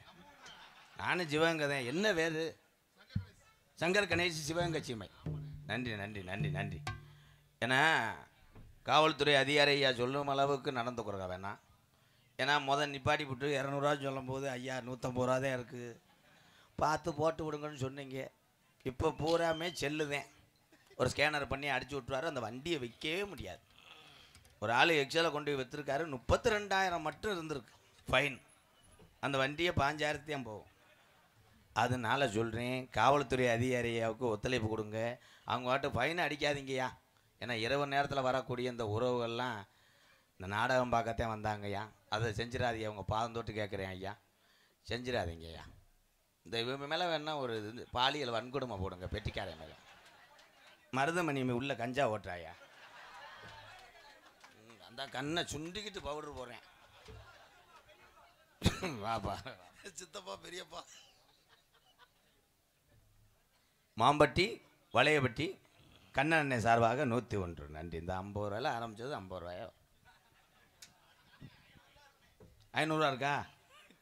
நானும் சிவகங்கை தான். என்ன வேறு? சங்கர் கணேஷ் சிவகங்கை சீமை. நன்றி நன்றி நன்றி நன்றி. ஏன்னா காவல்துறை அதிகாரி ஐயா சொல்லும் அளவுக்கு நடந்து கொடுக்க வேணாம். ஏன்னா நிப்பாட்டி விட்டு 200 ரூபா சொல்லும் போது ஐயா 150 ரூபா தான் இருக்குது. பார்த்து போட்டு விடுங்கன்னு சொன்னீங்க. இப்போ பூராமே செல்லுதேன். ஒரு ஸ்கேனர் பண்ணி அடிச்சு விட்டுருவாரு. அந்த வண்டியை விற்கவே முடியாது. ஒரு ஆள் எக்ஸலை கொண்டு போய் விற்றுருக்காரு. 32,000 மட்டும் இருந்திருக்கு ஃபைன். அந்த வண்டியை 5,000 தான் போகும். அதனால சொல்கிறேன், காவல்துறை அதிகாரியாவுக்கு ஒத்துழைப்பு கொடுங்க. அவங்க வாட்டு ஃபைன் அடிக்காதீங்கய்யா. ஏன்னா இரவு நேரத்தில் வரக்கூடிய இந்த உறவுகள்லாம் இந்த நாடகம் பார்க்கத்தான் வந்தாங்கய்யா. அதை செஞ்சிடாதீங்க. அவங்க பாதம் தொட்டு கேட்குறேன் ஐயா, செஞ்சிடாதீங்க ஐயா. இந்த இவங்க மேலே வேணா ஒரு இது பாலியல் வன்கொடுமை போடுங்க. பெட்டிக்கார மேலே மருதமணி உள்ள கஞ்சா ஓட்டுறாயா. அந்த கண்ணை சுண்டிக்கிட்டு பவுடர் போடுறேன். வாப்பா சித்தப்பா பெரியப்பா. மாம்பட்டி வளையப்பட்டி கண்ணெண்ணெய் சார்பாக 101 நன்றி. இந்த 50 ரூபாயில் ஆரம்பித்தது 50 ரூபாயா 500 இருக்கா?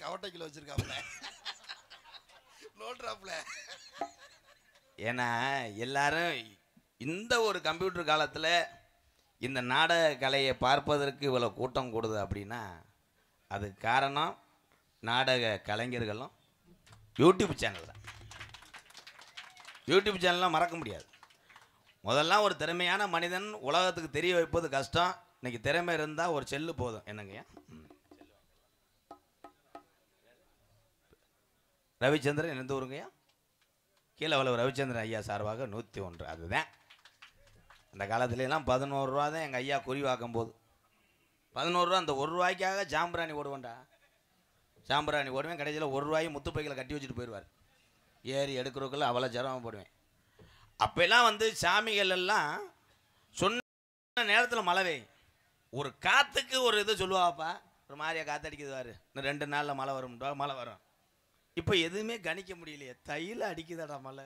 கவட்டை கிலோ வச்சிருக்காப்ல நோட்ராப்ல. ஏன்னா எல்லாரும் இந்த ஒரு கம்ப்யூட்டர் காலத்தில் இந்த நாடக கலையை பார்ப்பதற்கு இவ்வளோ கூட்டம் கூடுது அப்படின்னா அதுக்கு காரணம் நாடக கலைஞர்களும் யூடியூப் சேனல் தான். யூடியூப் சேனல்லாம் மறக்க முடியாது. முதல்லாம் ஒரு திறமையான மனிதன் உலகத்துக்கு தெரிய வைப்பது கஷ்டம். இன்னைக்கு திறமை இருந்தால் ஒரு செல்லு போதும். என்னங்கய்யா? ரவிச்சந்திரன் எந்த ஊருங்கய்யா? கீழே வளவு ரவிச்சந்திரன் ஐயா சார்பாக 101. அதுதான் அந்த காலத்துலலாம் 11 ரூபா தான் எங்கள் ஐயா குறிவாக்கும் போது. 11 ரூபா. அந்த 1 ரூபாய்க்காக ஜாம்பிராணி ஓடுவேன்டா. ஜாம்பிராணி ஓடுவேன். கடைசியில் 1 ரூபாயும் முத்துப்பைகளை கட்டி வச்சுட்டு போயிடுவார். ஏறி எடுக்கிறதுக்குள்ள அவ்வளோ ஜரமாக போடுவேன். அப்போல்லாம் வந்து சாமிகள் எல்லாம் சொன்ன நேரத்தில் மழை பெய்யும். ஒரு காற்றுக்கு ஒரு இது சொல்லுவாப்பா, ஒரு மாதிரியா காற்றடிக்குதுவார், இன்னும் 2 நாளில் மழை வரும்டா. மழை வரும். இப்போ எதுவுமே கணிக்க முடியலையே. தையில் அடிக்குதாடா மழை.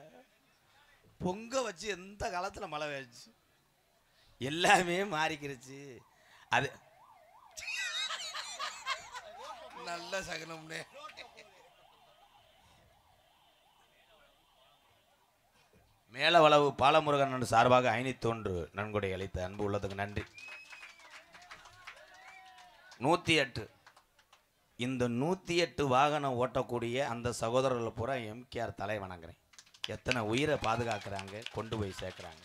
பொங்க வச்சு எந்த காலத்தில் மழை பெய்ச்சு. எல்லாமே மாறிக்கிருச்சு. அது நல்ல சகனம்னே. மேலவளவு பாலமுருகன் சார்பாக 501 நன்கொடை அளித்த அன்பு உள்ளதுக்கு நன்றி. 108. இந்த 108 வாகனம் ஓட்டக்கூடிய அந்த சகோதரர்கள் பூரா எம்கேஆர் தலை வணங்குறேன். எத்தனை உயிரை பாதுகாக்கிறாங்க, கொண்டு போய் சேர்க்குறாங்க.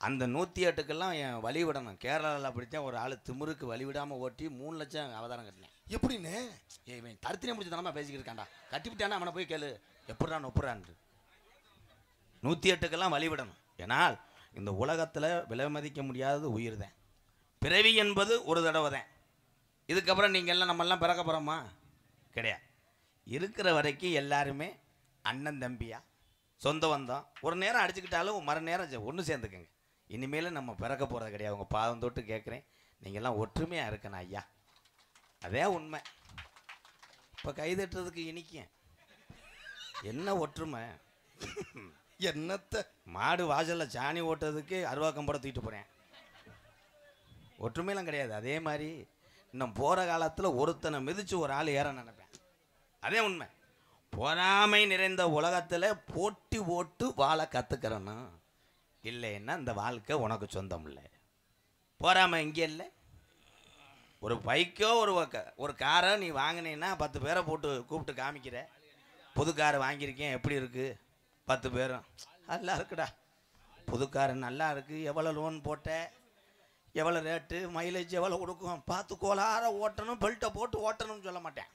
அந்த 108க்கெல்லாம் என் வழி விடணும். கேரளாவில் அப்படித்தான் ஒரு ஆள் திமிருக்கு வழி விடாமல் ஓட்டி 3 லட்சம் அவதாரம் கட்டினேன். எப்படின்னு இவன் தருத்தினே முடிச்சு தனமா பேசிக்கிட்டு இருக்காண்டா. கட்டிவிட்டானா அவனை போய் கேளு எப்படான்னு ஒப்புறான்னு. 108க்கெல்லாம் வழிவிடணும். ஏன்னால் இந்த உலகத்தில் விலை மதிக்க முடியாதது உயிர் தான். பிறவி என்பது ஒரு தடவை தான். இதுக்கப்புறம் நீங்கள் எல்லாம் நம்மெல்லாம் பிறக்க போகிறோமா? கிடையாது. இருக்கிற வரைக்கும் எல்லாருமே அண்ணன் தம்பியா சொந்த வந்தோம். ஒரு நேரம் அடிச்சுக்கிட்டாலும் மறு நேரம் ஒன்று சேர்ந்துக்குங்க. இனிமேல் நம்ம பிறக்க போகிறது கிடையாது. உங்கள் பாதம் தொட்டு கேட்குறேன், நீங்கள்லாம் ஒற்றுமையாக இருக்கணும் ஐயா. அதே உண்மை. இப்போ கைதட்டுறதுக்கு இனிக்கும் என்ன ஒற்றுமை? என்னத்த மாடு வாசலில் சாணி ஓட்டுறதுக்கு அருவாக்கம்படம் தூக்கிட்டு போகிறேன். ஒற்றுமையெல்லாம் கிடையாது. அதே மாதிரி இன்னும் போகிற காலத்தில் ஒருத்தனை மிதித்து ஒரு ஆள் ஏற நினைப்பேன். அதே உண்மை. பொறாமை நிறைந்த உலகத்தில் போட்டி ஓட்டு வாழ கற்றுக்கிறேன்னா இல்லைன்னா இந்த வாழ்க்கை உனக்கு சொந்தம் இல்லை. பொறாமை இங்கே இல்லை. ஒரு பைக்கோ ஒரு காரை நீ வாங்கினீன்னா 10 பேரை போட்டு கூப்பிட்டு காமிக்கிற. புது காரை வாங்கியிருக்கேன், எப்படி இருக்குது? 10 பேரும் நல்லா இருக்குடா, புது காரு நல்லா இருக்குது, எவ்வளோ லோன் போட்ட, எவ்வளோ ரேட்டு, மைலேஜ் எவ்வளோ கொடுக்கும், பார்த்து கோளார ஓட்டணும், பெல்ட்டை போட்டு ஓட்டணும்னு சொல்ல மாட்டேன்.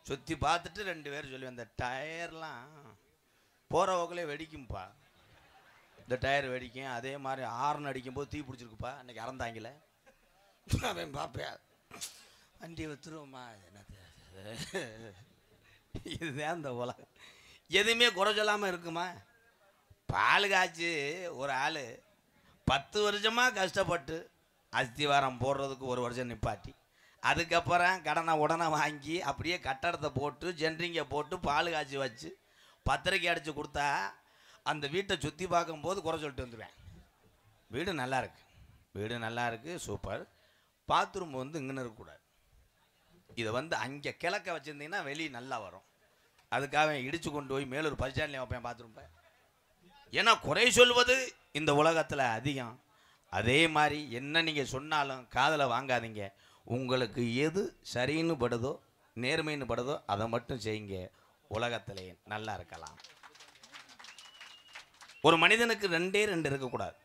சுற்றி பார்த்துட்டு 2 பேர் சொல்லுவேன், இந்த டயர்லாம் போகிற போக்கிலே வெடிக்கும்ப்பா, இந்த டயர் வெடிக்கும். அதே மாதிரி ஹார்ன் அடிக்கும்போது தீ பிடிச்சிருக்குப்பா, அன்றைக்கி இறந்தாங்களே அவன் பார்ப்பேன், வண்டி வச்சுருவோம்மா. என்னது இதுதான் இந்த உலகம். எதுவுமே குறை சொல்லாமல் இருக்குமா? பால் காய்ச்சி ஒரு ஆள் 10 வருஷமாக கஷ்டப்பட்டு அஸ்திவாரம் போடுறதுக்கு 1 வருஷம் நிப்பாட்டி அதுக்கப்புறம் கடனை உடனே வாங்கி அப்படியே கட்டடத்தை போட்டு ஜென்ரிங்கை போட்டு பால் காய்ச்சி வச்சு பத்திரிக்கை அடித்து கொடுத்தா அந்த வீட்டை சுற்றி பார்க்கும்போது குறை சொல்லிட்டு வந்துடுவேன். வீடு நல்லா இருக்கு, வீடு நல்லா இருக்குது, சூப்பர். பாத்ரூம் வந்து இங்கன்னு இருக்கக்கூடாது, இதை வந்து அங்கே கிழக்க வச்சுருந்தீங்கன்னா வெளியே நல்லா வரும். அதுக்காக இடித்து கொண்டு போய் மேலூர் பரிசாலையும் வைப்பேன் பாத்ரூம். ஏன்னா குறை சொல்வது இந்த உலகத்தில் அதிகம். அதே மாதிரி என்ன நீங்கள் சொன்னாலும் காதில் வாங்காதீங்க. உங்களுக்கு எது சரின்னு படுதோ நேர்மைன்னு படுதோ அதை மட்டும் செய்யுங்க. உலகத்திலே நல்லா இருக்கலாம். ஒரு மனிதனுக்கு ரெண்டே ரெண்டு இருக்கக்கூடாது.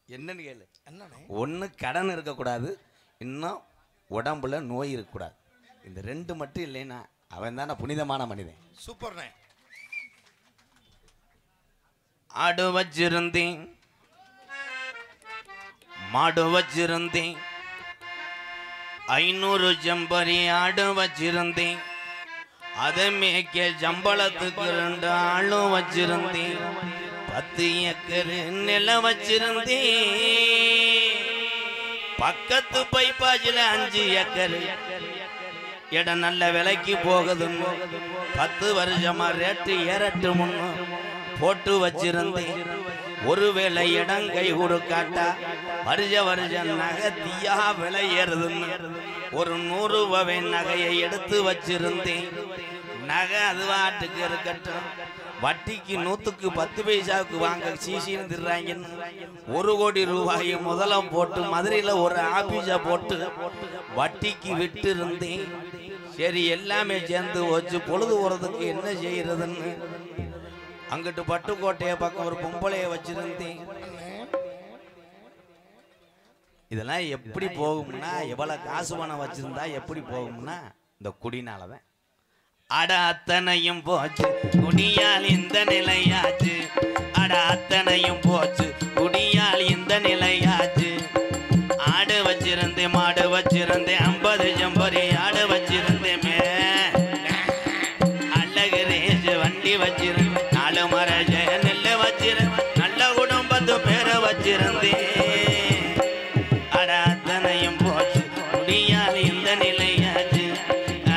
என்னன்னு கேளு. ஒன்று கடன் இருக்கக்கூடாது, இன்னும் உடம்புல நோய் இருக்கக்கூடாது. இந்த ரெண்டு மட்டும் இல்லைன்னா அவன் தானே புனிதமான மனிதன். சூப்பர்ண்ணே. ஆடு வச்சிருந்தேன், மாடு வச்சிருந்தேன், 500 ஜம்பரி ஆடு வச்சிருந்தேன், அதை மேய்க்க ஜம்பளத்துக்கு 2 ஆளும் வச்சிருந்தேன், 10 ஏக்கரு நிலம் வச்சிருந்தேன், பக்கத்து பைப்பாஜில 5 ஏக்கரு இடம் நல்ல விலைக்கு போகுதுன்னு 10 வருஷமா ரேட்டு ஏறட்டு முன்னு போட்டு வச்சிருந்தேன். ஒருவேளை இடம் கை கொடுக்காட்டா வருஷ நகை தீயா விலை ஏறுதுன்னு ஒரு 100 ரூபாய் நகையை எடுத்து வச்சிருந்தேன். நகை அது வாட்டுக்கு இருக்கட்டும், வட்டிக்கு 100க்கு 10 பைசாவுக்கு வாங்க சீசின்னு திடுறாங்கன்னு 1 கோடி ரூபாயை முதலம் போட்டு மதுரையில் ஒரு ஆபீஸை போட்டு வட்டிக்கு விட்டு இருந்தேன். சரி, எல்லாமே சேர்ந்து வச்சு பொழுது போறதுக்கு என்ன செய்யறதுன்னு அங்கிட்டு பட்டுக்கோட்டைய பக்கம் ஒரு பொம்பளைய வச்சிருந்தேன். இதெல்லாம் எப்படி போகும்னா, எவ்வளவு காசு பணம் வச்சிருந்தா எப்படி போகும்னா இந்த குடினாலதான். அட அத்தனையும் போச்சு குடியால் இந்த நிலையாச்சு, அட அத்தனையும் போச்சு குடியால் இந்த நிலையாச்சு. ஆடு வச்சிருந்தேன், மாடு வச்சிருந்தேன், 50 ஜம்பரி ஆடு வச்சிருந்தேன், அழகு ரேஜ் வண்டி வச்சிருந்தேன், 4 மரஜ நெல்லு வச்சிருந்தேன், நல்ல குடும்பத்து பேரை வச்சிருந்தேன். அட அத்தனையும் போச்சு குடியால் இந்த நிலையாச்சு,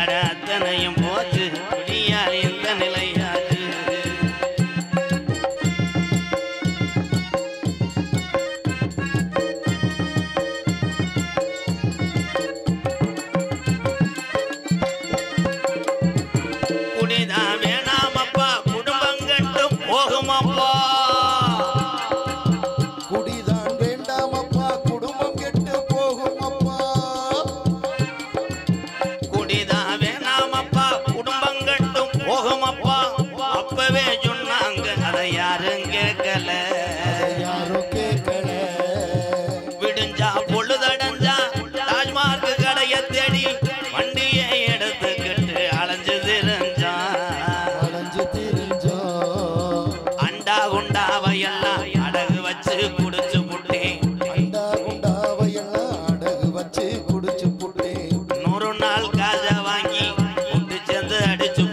அட அத்தனையும் போச்சு குடியால் இந்த நிலையாச்சு. குடிதான் வேணாமப்பா, குடும்பம் கெட்டு போகுமப்பா. குடிதான் வேண்டாமப்பா, குடும்பம் கெட்டு போகுமப்பா. குடிதான் வேணாமப்பா, குடும்பம் கெட்டு போகுமப்பா. அப்பவே சொன்னாங்க, அதை யாரும் கேட்கல. யாரும் கேட்கல. விடுஞ்சா பொழுதடைஞ்சா தாஜ்மார்க்கு கடைய தேடி வண்டியை எடுத்துக்கிட்டு அலைஞ்சு திரிஞ்சான். அண்டா குண்டாவையெல்லாம் அடகு வச்சு குடிச்சு புட்டேன், 100 நாள் காசை வாங்கி குண்டு சேர்ந்து அடிச்சு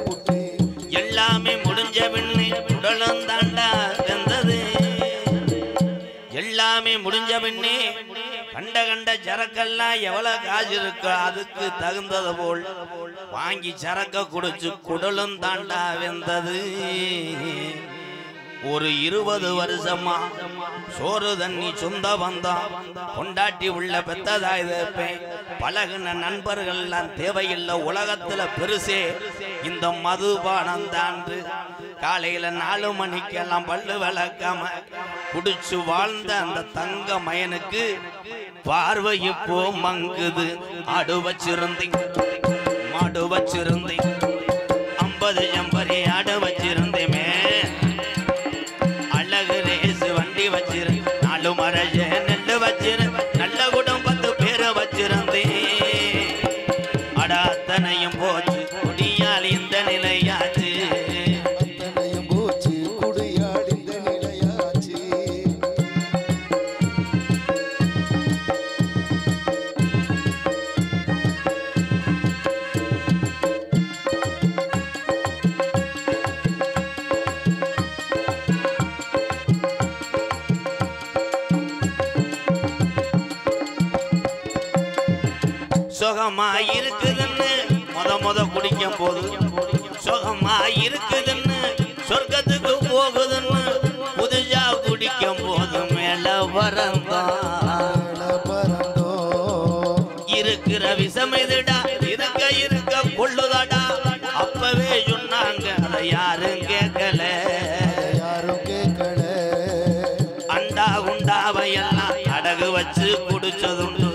புட்டேன். எல்லாமே முடிஞ்ச பின்னே உடலும் தாண்டா வெந்தது. எல்லாமே முடிஞ்ச பின்னே கண்ட சரக்கெல்லாம் எவ்வளவு காசு இருக்கோ அதுக்கு தகுந்தது போல் வாங்கி சரக்க குடிச்சு குடலும் தாண்டா வெந்தது. ஒரு 20 வருஷமா சோறு தண்ணி சொந்த பந்தம் கொண்டாட்டி உள்ள பெத்ததாய் வைப்பேன். பழகுன நண்பர்கள் எல்லாம் தேவையில்லை, உலகத்துல பெருசே இந்த மதுபானம் தாண்டு. காலையில 4 மணிக்கெல்லாம் பல்லு விளக்காம குடிச்சு வாழ்ந்த அந்த தங்க மயனுக்கு பார்வை இப்போ மங்குது. ஆடு வச்சிருந்தேன், மாடு வச்சிருந்தேன், 50 ஜம்பரி ஆடு வச்சிருந்தேமே, அழகு ரேசு வண்டி வச்சிருந்தேன், 4 மரஜ நெல்லு வச்சிருந்தேன், நல்ல குடும்பத்து பேரை வச்சிருந்தேன். அட அத்தனையும் போச்சு குடியால் இந்த நிலையாச்சு. சுகமா இருக்குதுன்னு முத குடிக்கும் போது, சுகமா இருக்குதுன்னு சொர்க்கத்துக்கு போகுதுன்னு புதுசா குடிக்கும் போது மேல பறந்தோம். இருக்கிற விஷம் எதுடா, இருக்க கொள்ளுதாடா. அப்பவே சொன்னாங்க, அதை யாரும் கேட்கல. அண்டா குண்டாவையெல்லாம் அடகு வச்சு குடிச்சதுண்டு.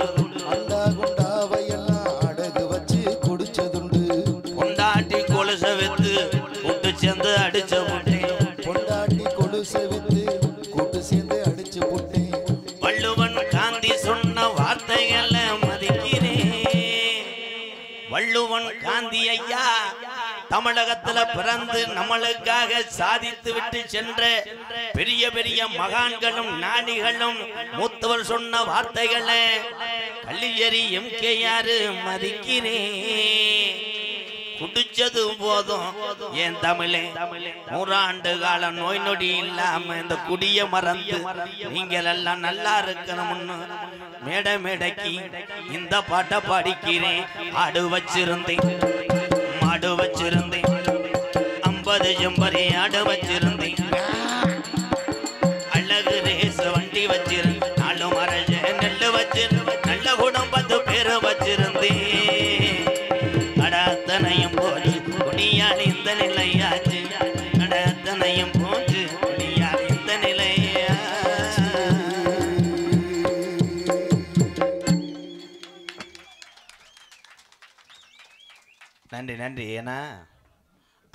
கொலுசை வித்து கூட்டு சேர்ந்து அடிச்சு போட்டேன். வள்ளுவன் காந்தி சொன்ன வார்த்தைகளை மதிக்கிறேன். வள்ளுவன் காந்தி ஐயா தமிழகத்துல பிறந்து நம்மளுக்காக சாதித்து விட்டு சென்ற பெரிய பெரிய மகான்களும் ஞானிகளும் மூத்தவர் சொன்ன வார்த்தைகளை கல்லியறி எம்கேஆர் மதிக்கிறேன். குடிச்சது போதும் என் தமிழே 100 ஆண்டு காலம் நோய் நொடி இல்லாம இந்த குடிய மறந்து நீங்கள் எல்லாம் நல்லா இருக்கணும்னு மேடை மேடைக்கு இந்த பாட்டை பாடிக்கிறேன். ஆடு வச்சிருந்தேன், மாடு வச்சிருந்தேன், 50 ஜம்பரி ஆடு வச்சிருந்தேன், அழகு ரேச வண்டி வச்சிருந்தேன், 4 மரஜ நெல்லு வச்சிருந்தேன், நல்ல குடும்பத்து பேரு வச்சிருந்தேன். அடத்தனையும் போச்சு குடியால் இந்த நிலையாச்சு, அடத்தனையும் போச்சு குடியால் இந்த நிலையா. நன்றி நன்றி. ஏன்னா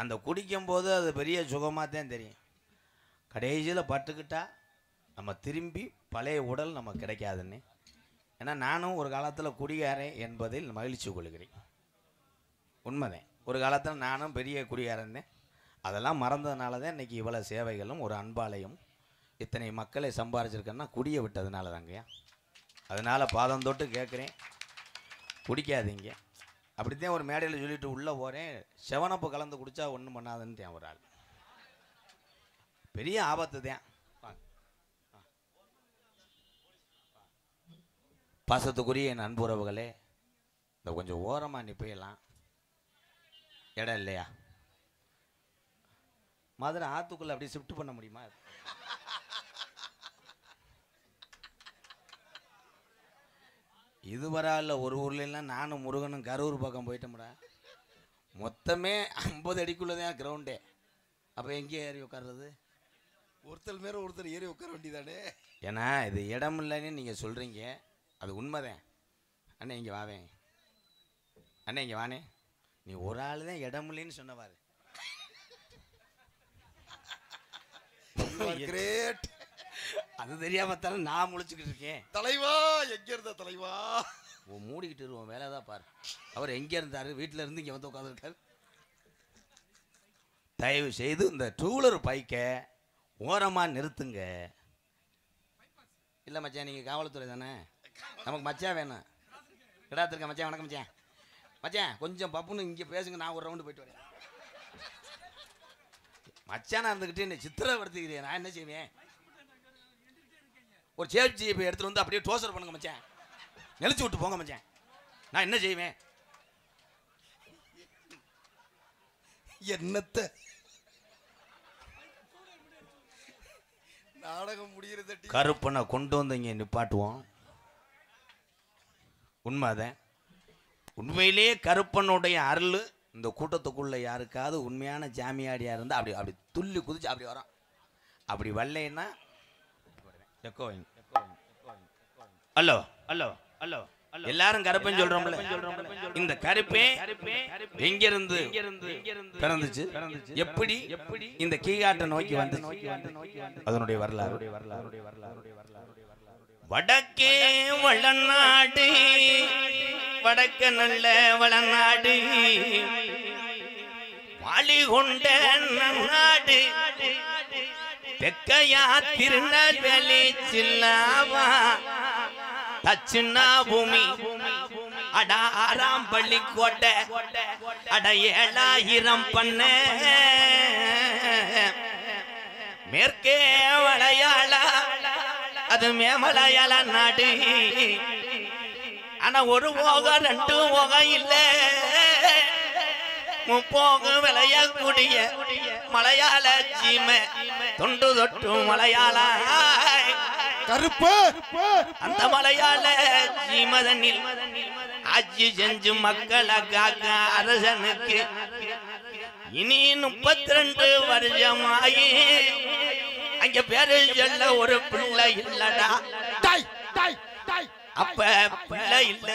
அந்த குடிக்கும் போது அது பெரிய சுகமாக தான் தெரியும். கடைசியில் பட்டுக்கிட்டா நம்ம திரும்பி பழைய உடல் நமக்கு கிடைக்காதுன்னு. ஏன்னா நானும் ஒரு காலத்தில் குடிகாரன் என்பதில் மகிழ்ச்சி கொள்கிறேன். உண்மைதான், ஒரு காலத்தில் நானும் பெரிய குடிகாரன் தான். அதெல்லாம் மறந்ததுனால தான் இன்றைக்கி இவ்வளோ சேவைகளும் ஒரு அன்பாலையும் இத்தனை மக்களை சம்பாரிச்சிருக்கேன்னா குடியை விட்டதுனால தாங்கய்யா. அதனால் பாதம் தொட்டு கேட்குறேன், குடிக்காதீங்க. அப்படித்தான் ஒரு மேடையில் சொல்லிட்டு உள்ளே போகிறேன், செவனப்பு கலந்து குடித்தா ஒன்றும் பண்ணாதுன்னு ஒரு ஆள். பெரிய ஆபத்து தான். பாசத்துக்குரிய என் அன்புறவுகளே, இந்த கொஞ்சம் ஓரமாக நிப்பையலாம் இடம் இல்லையா? மதுரை ஆத்துக்குள்ள அப்படியே ஷிஃப்ட் பண்ண முடியுமா? இதுவரையில் ஒரு ஊர்லாம் நானும் முருகனும் கரூர் பக்கம் போயிட்டோம்டா. மொத்தமே 50 அடிக்குள்ளே தான் கிரவுண்டே. அப்போ எங்கே ஏறி உட்கார்றது? ஒருத்தர் மேல ஒருத்தர் ஏறி உட்கார வேண்டியதானே. ஏன்னா இது இடம் இல்லைன்னு நீங்கள் சொல்கிறீங்க, அது உண்மைதான். அண்ணே இங்கே வாவேன், அண்ணே இங்கே வானே. நீ ஒரு ஆள் தான் இடம் இல்லைன்னு சொன்னவாரு. கிரேட். அது தெரியாமத்தால நான் முழிச்சுக்கிட்டு இருக்கேன். தலைவா எங்க இருந்த தலைவா? மூடிக்கிட்டு இருவோம், வேலை தான் பாரு. அவர் எங்கே இருந்தார்? வீட்டில் இருந்து இங்கே வந்து உட்காந்துருக்காரு. தயவு செய்து இந்த டூலர் பைக்கை ஓரமாக நிறுத்துங்க. இல்லை மச்சான், நீங்கள் காவல்துறை தானே, நமக்கு மச்சான் வேணும். கிடாத்திருக்கேன் மச்சான். வணக்கம் மச்சான். மச்சான் கொஞ்சம் பப்புன்னு இங்கே பேசுங்க, நான் ஒரு ரவுண்டு போயிட்டு வரேன். மச்சானா இருந்துக்கிட்டு என்னை சித்திரப்படுத்திக்கிறேன், நான் என்ன செய்வேன்? ஒரு சேஃப்டி இப்போ எடுத்துகிட்டு வந்து அப்படியே டோசர் பண்ணுங்க மச்சான், நெளிச்சு விட்டு போங்க மச்சான், நான் என்ன செய்வேன்? என்னத்த நாடகம் முடிகிறது? கருப்பனை கொண்டு வந்து இங்கே நிப்பாட்டுவோம். உண்மைதான். உண்மையிலே கருப்பனுடைய அருள் இந்த கூட்டத்துக்குள்ள யாருக்காவது உண்மையான ஜாமியாடியாக இருந்தால் அப்படி அப்படி துள்ளி குதிச்சு அப்படி வரோம். அப்படி வரலைன்னா ஹலோ ஹலோ ஹலோ எல்லாரும் கருப்பன் சொல்றோம்ல. இந்த கருப்பே எங்கிருந்து பிறந்துச்சு, எப்படி இந்த கீகாட்டை நோக்கி வந்து அதனுடைய வரலாறு. வடக்கே வளநாடு, வடக்க நல்ல வளநாடு, வாளி கொண்ட நாடு, தெக்கையா திருநெல்வேலி சில்லாவா, தச்சுன்னா பூமி, அடா 6ஆம் பள்ளி கோட்டை, அட 7000 பண்ண, மேற்கே வளையாள அது மேமலையாள நாடு. ஆனா ஒரு போக 2 போக இல்ல, 30 விளையக்கூடிய மலையாள சீமை, தொண்டு தொட்டு மலையாள கருப்பு. அந்த மலையாள சீமதனில் ஆட்சி செஞ்சு மக்களை காக்க அரசனுக்கு இனி 32 வருஷமாயி அங்க பேரு சொல்ல ஒரு பிள்ளை இல்லடா. அப்ப பிள்ளை இல்ல,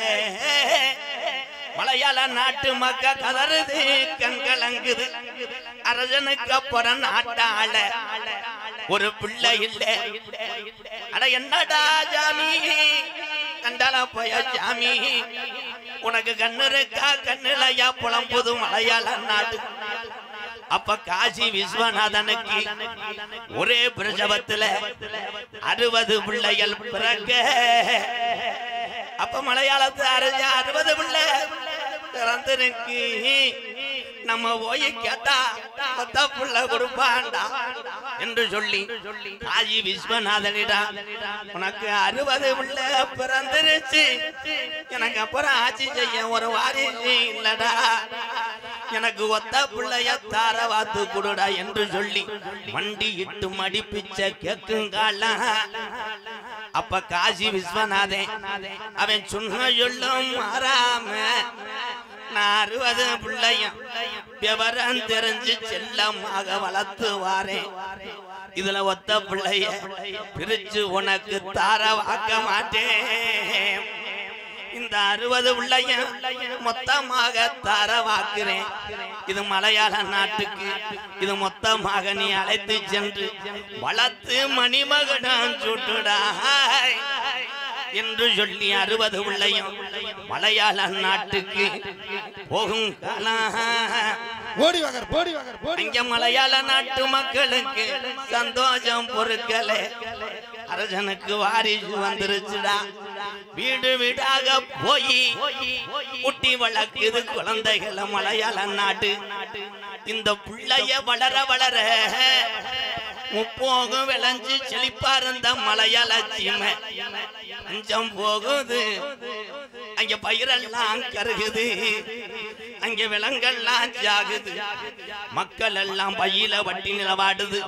மலையாள நாட்டு மக்க கதறுது, கண்கலங்குது. அரசனுக்கு அப்புறம் நாட்டாள ஒரு பிள்ளை இல்ல. அட என்னடா ஜாமி கண்டால போய ஜாமி, உனக்கு கண்ணு இருக்கா கண்ணுலையா புலம்புது மலையாள நாடு. அப்ப காசி விஸ்வநாதனுக்கு ஒரே பிரசவத்துல 60 பிள்ளைகள் பிறக்க, அப்ப மலையாளத்து 60 பிள்ளை பிறந்திருக்கு. நம்ம போய் கேட்டா 10 பிள்ளை கொடுப்பாண்டா என்று சொல்லி காசி விஸ்வநாதனிடா, உனக்கு 60 பிள்ளை பிறந்திருச்சு, எனக்கு அப்புறம் ஆட்சி செய்ய ஒரு வாரிசு இல்லடா, எனக்கு ஒத்த பிள்ளைய தார வாத்து கொடுடா என்று சொல்லி வண்டி இட்டு மடிப்பிச்ச கேக்குங்கால. அப்ப காசி விஸ்வநாதன் அவன் சொன்ன சொல்லும் மாறாம நான் 60 பிள்ளையும் விவரம் தெரிஞ்சு செல்லமாக வளர்த்து வாரேன். இதுல ஒத்த பிள்ளைய பிரிச்சு உனக்கு தார வாக்க மாட்டேன். இந்த 60 பிள்ளையும் மொத்தமாக தார வாக்குறேன். இது மலையாள நாட்டுக்கு, இது மொத்தமாக நீ அழைத்து சென்று வளர்த்து மணிமகனம் சுட்டுடா என்று சொல்லி 60 பிள்ளையும் மலையாள நாட்டுக்கு போகும் இங்க மலையாள நாட்டு மக்களுக்கு சந்தோஷம் பொறுக்கல. அரசனுக்கு வாரிசு வந்துருச்சுடா. வீடு வீடாக போய் குட்டி வளர்க்குது குழந்தைகளை மலையாள நாடு. இந்த பிள்ளைய வளர வளர முப்போகம் விளைஞ்சு செழிப்பா இருந்த மலையாள சீமை பஞ்சம் போகுது. அங்க பயிரெல்லாம் கருகுது, அங்க விலங்கெல்லாம் ஜாகுது, மக்கள் எல்லாம் பையில வட்டி நிலவாடுது.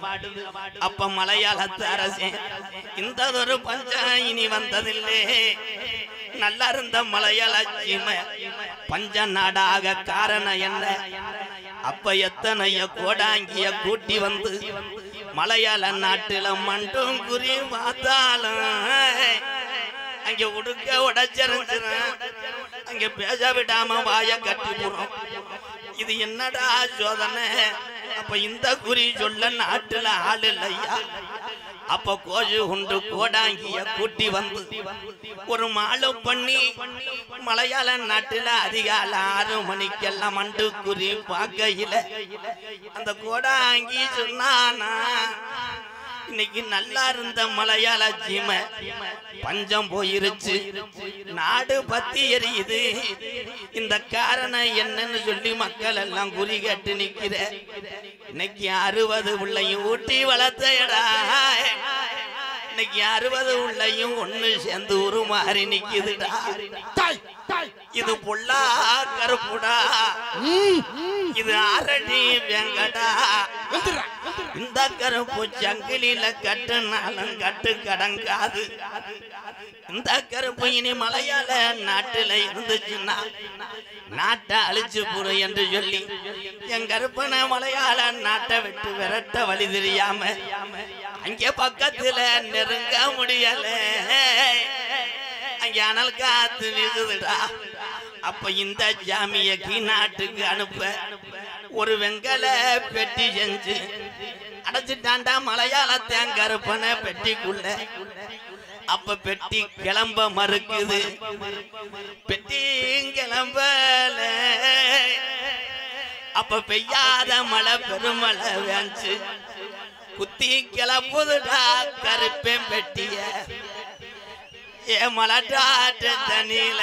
அப்ப மலையாளத்து அரசன் இந்த ஒரு பஞ்சம் இனி வந்ததில்லை. நல்லா இருந்த மலையாள சீமை பஞ்ச நாடாக காரணம் என்ன? அப்ப எத்தனைய கோடாங்கிய கூட்டி வந்து மலையாள நாட்டுல மண்டும் குறி பார்த்தாலும் அங்க உடுக்க உடைச்சிருந்துரும், அங்க பேச விடாம வாய கட்டி போறோம். இது என்னடா சோதனை? அப்ப இந்த குறி சொல்ல நாட்டுல ஆள் இல்லையா? அப்ப கோஜு உண்டு கோடாங்கிய கூட்டி வந்து ஒரு மாலை பண்ணி மலையாள நாட்டுல அதிகாலை 6 மணிக்கெல்லாம் மண்டு குறி பார்க்கையில அந்த கோடாங்கி சொன்னானா, இன்னைக்கு நல்லா இருந்த மலையாள சீமை பஞ்சம் போயிருச்சு, நாடு பத்தி எரியுது. இந்த காரணம் என்னன்னு சொல்லி மக்கள் எல்லாம் குறி கேட்டு நிக்கிற. இன்னைக்கு 60 பிள்ளையும் ஊட்டி வளர்த்தடா. இன்னைக்கு 60 பிள்ளையும் ஒண்ணு சேர்ந்து உருமாறி நிக்குதுடா. இது பொல்லா கருப்புடா, இது அரடி வெங்கடா. இந்த கருப்பு சங்கிலில கட்டுனாலும் கட்டு கடங்காது. இந்த கருப்பு இனி மலையாள நாட்டுல இருந்துச்சுன்னா நாட்டை அழிச்சு போடு என்று சொல்லி என் கருப்பனை மலையாள நாட்டை விட்டு விரட்ட வழி தெரியாம அங்கே பக்கத்துல நெருங்க முடியல. அங்க அனல் காத்து வீசுதுடா. அப்ப இந்த ஜாமியக்கு நாட்டுக்கு அனுப்ப ஒரு வெங்கல பெட்டி செஞ்சு அடைச்சிட்டாண்டா மலையாள தேங்கருப்பனை பெட்டிக்குள்ள. அப்ப பெட்டி கிளம்ப மறுக்குது, பெட்டி கிளம்பல. அப்ப பெய்யாத மழை பெருமழை வேஞ்சு குத்தி கிளம்புதுடா கருப்பேன் பெட்டிய. ஏ மலட்டாற்று தண்ணியில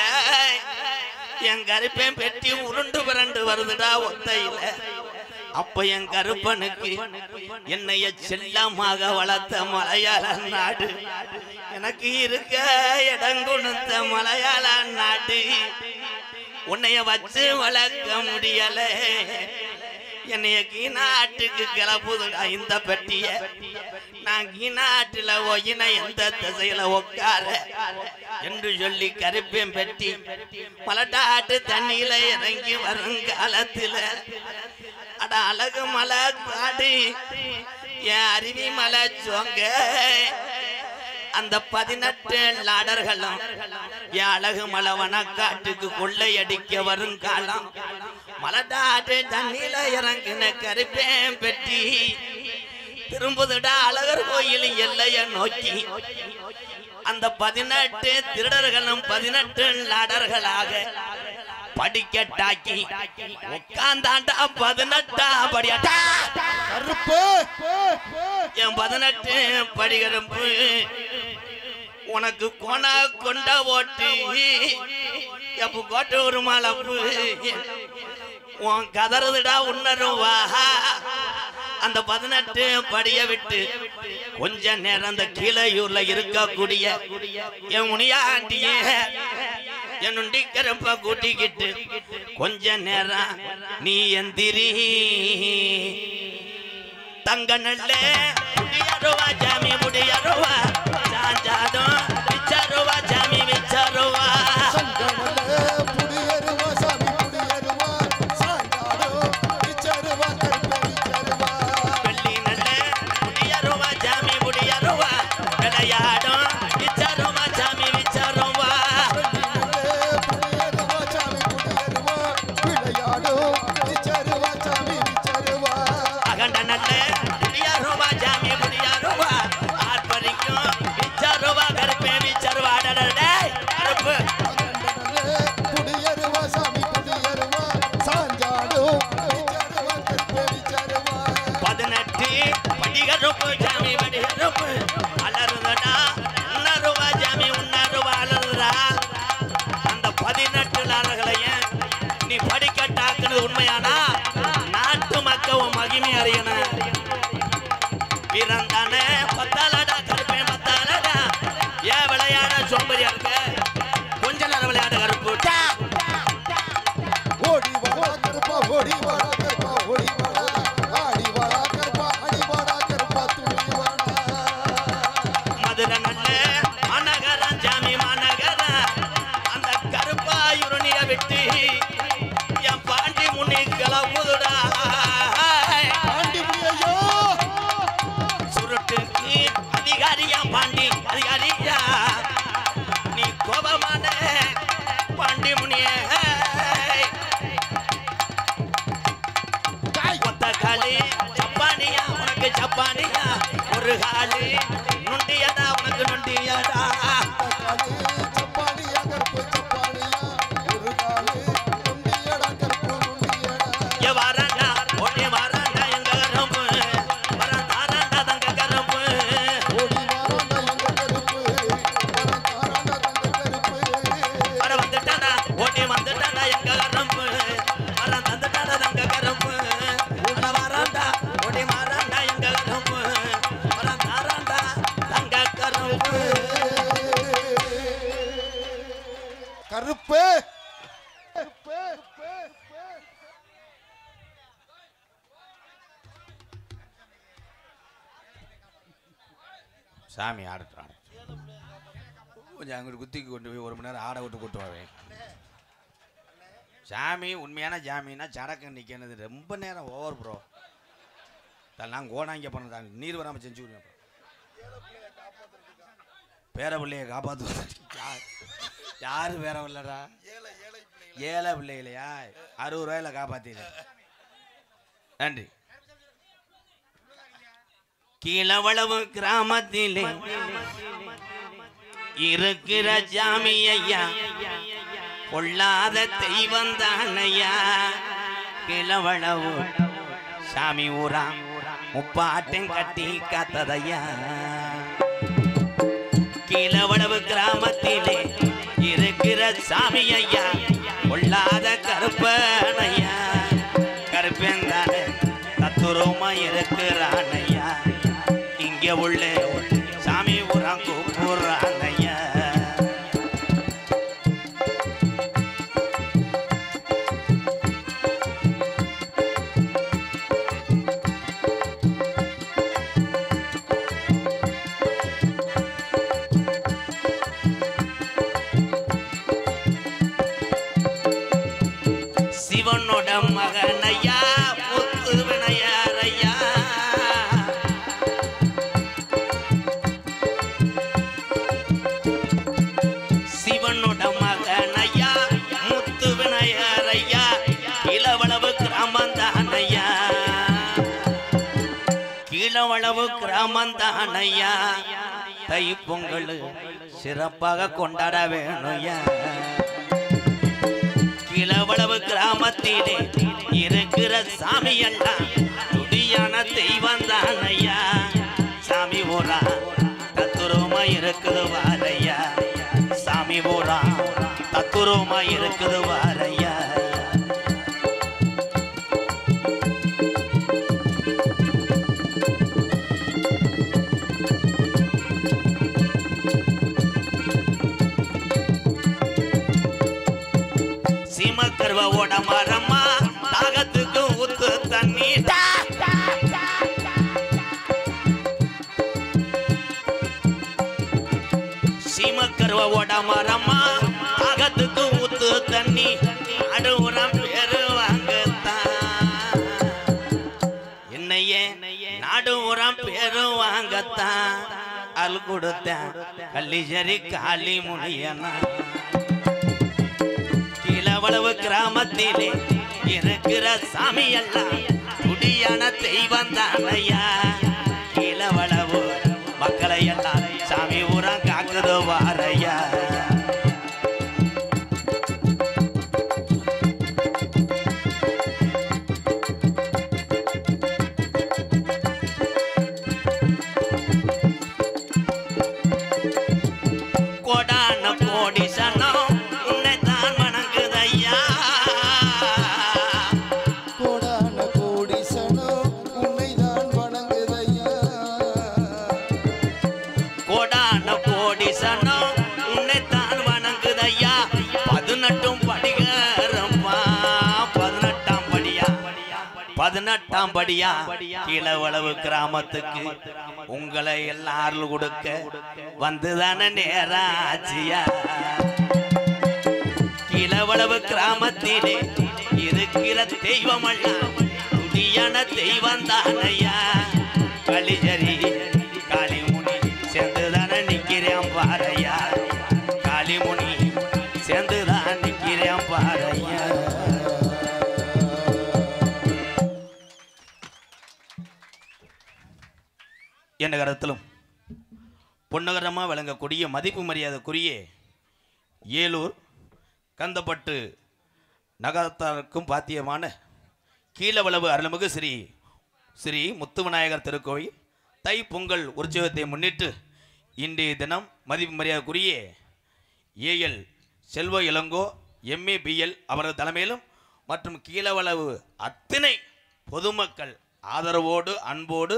என் கருப்பேன் பெட்டி உருண்டு புரண்டு வருதுடா ஒத்தையில. அப்ப என் கருப்பனுக்கு என்னைய செல்லமாக வளர்த்த மலையாள நாடு, எனக்கு இருக்க இடம் கொடுத்த மலையாள நாடு, உன்னைய வச்சு வளர்க்க முடியல. என்னைய கீநாட்டுக்கு கிளப்புதுடா இந்த பெட்டிய. நான் கீநாட்டுல ஒயின எந்த திசையில உட்கார என்று சொல்லி கருப்பேன் பெட்டி மலட்டாட்டு தண்ணியில இறங்கி வரும் காலத்துல அட அழகு மலை காடு என் அருவி மலை சோங்க அந்த 18 லாடர்களும் என் அழகு மலை வனக்காட்டுக்கு கொள்ளையடிக்க வரும் காலம். மலட்டாட்டு தண்ணியில இறங்கின கருப்பேன் பெட்டி திரும்புதுடா அழகர் கோயில் எல்லைய நோக்கி அந்த 18 திருடர்களும் 18 லாடர்களாக படிக்கட்டாக்கி உட்கார்ந்தாண்டா 18 படியாட்டா கருப்பு என் 18 படிகரும்பு உனக்கு கொணா கொண்ட ஓட்டு எப்ப கோட்டை ஒரு மாலப்பு உன் கதறதுடா உன்னருவா அந்த 18 படிய விட்டு கொஞ்ச நேரம் அந்த கீழையூர்ல இருக்கக்கூடிய என் முனியாண்டியே என் நுண்டிக்கரப்ப கூட்டிக்கிட்டு கொஞ்ச நேரம் நீ எந்திரி தங்க நல்ல முடியருவா ஜாமி முடியருவா சாஞ்சாடும் விச்சாருவா ஜாமி விச்சாருவா வெள்ளி நல்ல முடியருவா ஜாமி முடியருவா விளையாடும் விச்சாருவா ஜாமி விச்சாருவா அகண்ட நல்ல முடியருவா ஜாமி முடியருவா ஆர்ப்பரிக்கும் விச்சாருவா கருப்பே விச்சாருவா கருப்பு 18 படிகருப்பு ஜாமி படிகருப்பு அலறுதடா உன்னருவா ஜாமி உன்னருவா அலறுதா அந்த 18 லாடர்களையும் நீ படிக்கட்டாக்குறது உண்மையானா நாட்டு மக்கள் மகிமை அறியணும் வீரந்தானே பத்தாலடா கருப்பே பத்தாலடா ஏன் விளையாட சோம்பரியா இருக்க கொஞ்ச நேரம் விளையாட கருப்பு ஓடி வாடா கருப்பா ஓடி வாடா கருப்பா ஓடி வாடா ஆடி வாடா கருப்பா ஆடி வாடா கருப்பா துள்ளி வாடா மதுரை நல்ல மாநகரம் ஜாமி மாநகரம் அந்த கருப்பாயுரணிய விட்டு என் பாண்டி முன்னி கிளம்புதுடா ஆண்டி புலியையோ சுருட்டுக்கு அதிகாரியா பாண்டி அதிகாரியா நீ கோபமான பாண்டி முனிய ஒத்த காலி சப்பானியா உனக்கு சப்பானியா ஒரு காலி நுண்டியடா உனக்கு நுண்டியடா சப்பானியா கருப்பு சப்பானியா ஒரு காலு நுண்டியடா கருப்பு நுண்டியடா வாராண்டா ஓடி வாராண்டா எங்க கரும்பு வரந்தாராண்டா தங்க கரும்பு ஓடி வாராண்டா எங்க கருப்பு வரந்தாராண்டா தங்க கருப்பு வர வந்துட்டாடா ஓடி வந்துட்டாடா எங்க கரும்பு வரந்தாண்டா தங்க கரும்பு வர வாராண்டா ஓடி வாராண்டா எங்க கரும்பு வரந்தாராண்டா தங்க கரும்பு கருப்பு சாமி ஆடட்டும் கொஞ்சம் அங்கிட்டு குத்திக்கு கொண்டு போய் 1 மணி நேரம் ஆட விட்டு கூட்டு வரேன் சாமி உண்மையான ஜாமின்னா சடக்கு நிற்கிறது ரொம்ப நேரம் ஓவர் ப்ரோ அதெல்லாம் கோணாங்க பண்ணதாங்க நீர் வராமல் செஞ்சு விடுங்க பேர பிள்ளைய காப்பாற்று யாரு வேற இல்லடா ஏழை பிள்ளைகளையா 60 ரூபாயில காப்பாத்திடு நன்றி கீழவளவு கிராமத்திலே இருக்கிற ஜாமி ஐயா பொல்லாத தெய்வம் தானையா கிழவளவு சாமி ஊரா முப்பாட்டம் கட்டி காத்ததையா கீழவளவு கிராமத்திலே இருக்கிற சாமி ஐயா பொல்லாத கருப்பனையா கருப்பேந்தானே தத்துரமா இருக்கிறானையா இங்க உள்ள சாமி ஊரா கூப்பிடுறானையா சிவனோட மகனையா முத்து வினையாரையா கீழவளவு கிராமந்தானையா தை பொங்கல் சிறப்பாக கொண்டாட வேணும்யா கீழவளவு கிராமத்திலே இருக்கிற சாமி எல்லாம் துடியான தெய்வம் தானையா சாமி ஊரா தத்துரமா இருக்குது வாரையா சாமி ஊரா தத்துரமா இருக்குது வாரையா சீமக்கருவோட மரமா தாகத்துக்கு ஊத்து தண்ணி சீமக்கருவோட மரமா தாகத்துக்கு ஊத்து தண்ணி அடுவுரம் பேரு வாங்கத்தான் என்னையே நாடுவுரம் பேரு வாங்கத்தான் அல் கொடுத்தேன் கள்ளிச்சேரி காளி முனியனா கீழவளவு கிராமத்திலே இருக்கிற சாமி எல்லாம் குடியான தெய்வம் தானையா கீழவளவு மக்களை எல்லாம் சாமி ஊரம் காக்குது வாரையா கோடான கோடி சனம் பதினெட்டாம் படியா கீழவளவு கிராமத்துக்கு உங்களை எல்லாரும் கொடுக்க வந்துதான நேரம் ஆச்சியா கீழவளவு கிராமத்திலே இருக்கிற தெய்வம் எல்லாம் துடியான தெய்வம் தானையா கள்ளிச்சேரி காளிமுனி சேர்ந்துதானே நிக்கிறேன் பாறையா காளிமுனி சேர்ந்துதான் நிக்கிறேன் பாறையா என்ற கருத்திலும் பொன்னகரமாக விளங்கக்கூடிய மதிப்பு மரியாதைக்குரிய ஏலூர் கந்தப்பட்டு நகரத்தாருக்கும் பாத்தியமான கீழவளவு அருள்மிகு ஸ்ரீ முத்துவிநாயகர் திருக்கோயில் தை பொங்கல் உற்சவத்தை முன்னிட்டு இன்றைய தினம் மதிப்பு மரியாதைக்குரிய ஏஎல் செல்வ இளங்கோ எம்ஏ பிஎல் அவரது தலைமையிலும் மற்றும் கீழவளவு அத்தனை பொதுமக்கள் ஆதரவோடு அன்போடு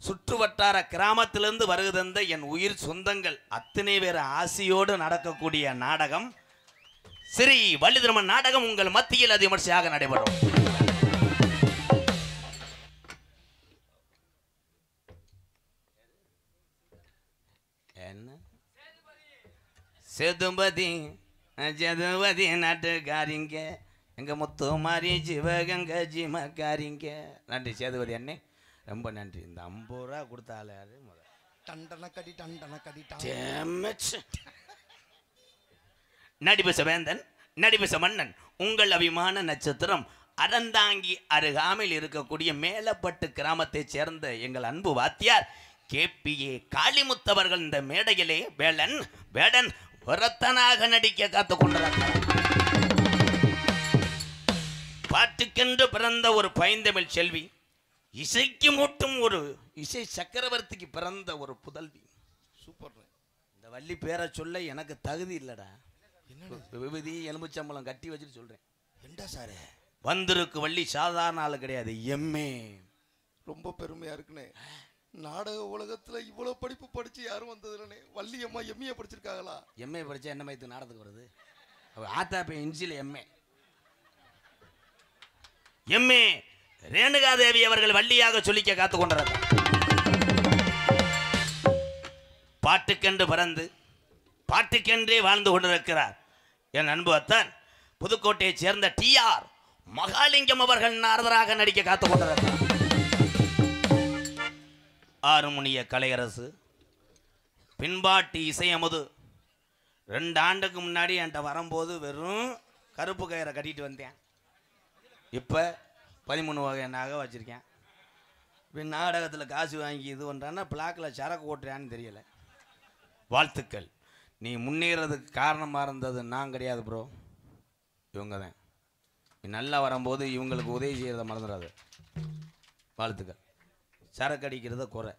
சுற்று வட்டார கிராமத்திலிருந்து வருகிற என் உயிர் சொந்தங்கள் அத்தனை பேர் ஆசையோடு நடக்கக்கூடிய நாடகம் ஸ்ரீ வள்ளிதிருமன் நாடகம் உங்கள் மத்தியில் அதிவிமர்சையாக நடைபெறும். என்ன சேதுபதி ஜதுபதி நாட்டுக்காரிங்க எங்க முத்து மாறி சிவகங்க ஜிமக்காரிங்க நன்றி சேதுபதி அண்ணே ரொம்ப நன்றி. இந்த 50 ரூபா கொடுத்தாலே நடிபச வேந்தன் நடிபச மன்னன் உங்கள் அபிமான நட்சத்திரம் அறந்தாங்கி அருகாமையில் இருக்கக்கூடிய மேலப்பட்டு கிராமத்தைச் சேர்ந்த எங்கள் அன்பு வாத்தியார் கேபிஏ காளிமுத்தவர்கள் இந்த மேடையிலே வேடன் வரத்தனாக நடிக்க காத்து கொண்டிருக்கிறார். பாட்டுக்கென்று பிறந்த ஒரு பைந்தமிழ் செல்வி, இசைக்கு மூட்டும் ஒரு இசை சக்கரவர்த்திக்கு பிறந்த ஒரு புதல்வி. சூப்பர். இந்த வள்ளி பேரை சொல்ல எனக்கு தகுதி இல்லடா. விபதி எலும்புச்சம்பளம் கட்டி வச்சுட்டு சொல்றேன். என்ன சார் வந்திருக்கு வள்ளி சாதாரண ஆளு கிடையாது. எம்ஏ ரொம்ப பெருமையா இருக்குனே. நாடக உலகத்துல இவ்வளவு படிப்பு படிச்சு யாரும் வந்தது இல்லனே. வள்ளி அம்மா எம்ஏ படிச்சிருக்காங்களா? எம்ஏ படிச்சா என்ன மாதிரி நாடகத்துக்கு வருது? ஆத்தா பே இன்சில எம்ஏ ரேணுகாதேவி அவர்கள் வள்ளியாக சொல்லிக்க காத்து கொண்டார். பாட்டுக்கென்று பிறந்து பாட்டுக்கென்றே வாழ்ந்து கொண்டிருக்கிறார் என் அன்பு அத்தான் புதுக்கோட்டையைச் சேர்ந்த TR மகாலிங்கம் அவர்கள் நாரதராக நடிக்க காத்து கொண்டிருக்கிறார். ஆறுமுனிய கலையரசு பின்பாட்டி இசையமுது 2 ஆண்டுக்கு முன்னாடி என்கிட்ட வரும்போது வெறும் கருப்பு கயிறை கட்டிட்டு வந்தேன். இப்போ 13 வகை நகை வச்சிருக்கேன். இப்போ நாடகத்தில் காசு வாங்கி இது பண்ணுறான்னா பிளாக்கில் சரக்கு ஓட்டுறான்னு தெரியலை. வாழ்த்துக்கள். நீ முன்னேறதுக்கு காரணமாக இருந்தது நான் கிடையாது ப்ரோ, இவங்க தான். நீ நல்லா வரும்போது இவங்களுக்கு உதவி செய்கிறத மறந்துடாது. வாழ்த்துக்கள். சரக்கு அடிக்கிறத குறை.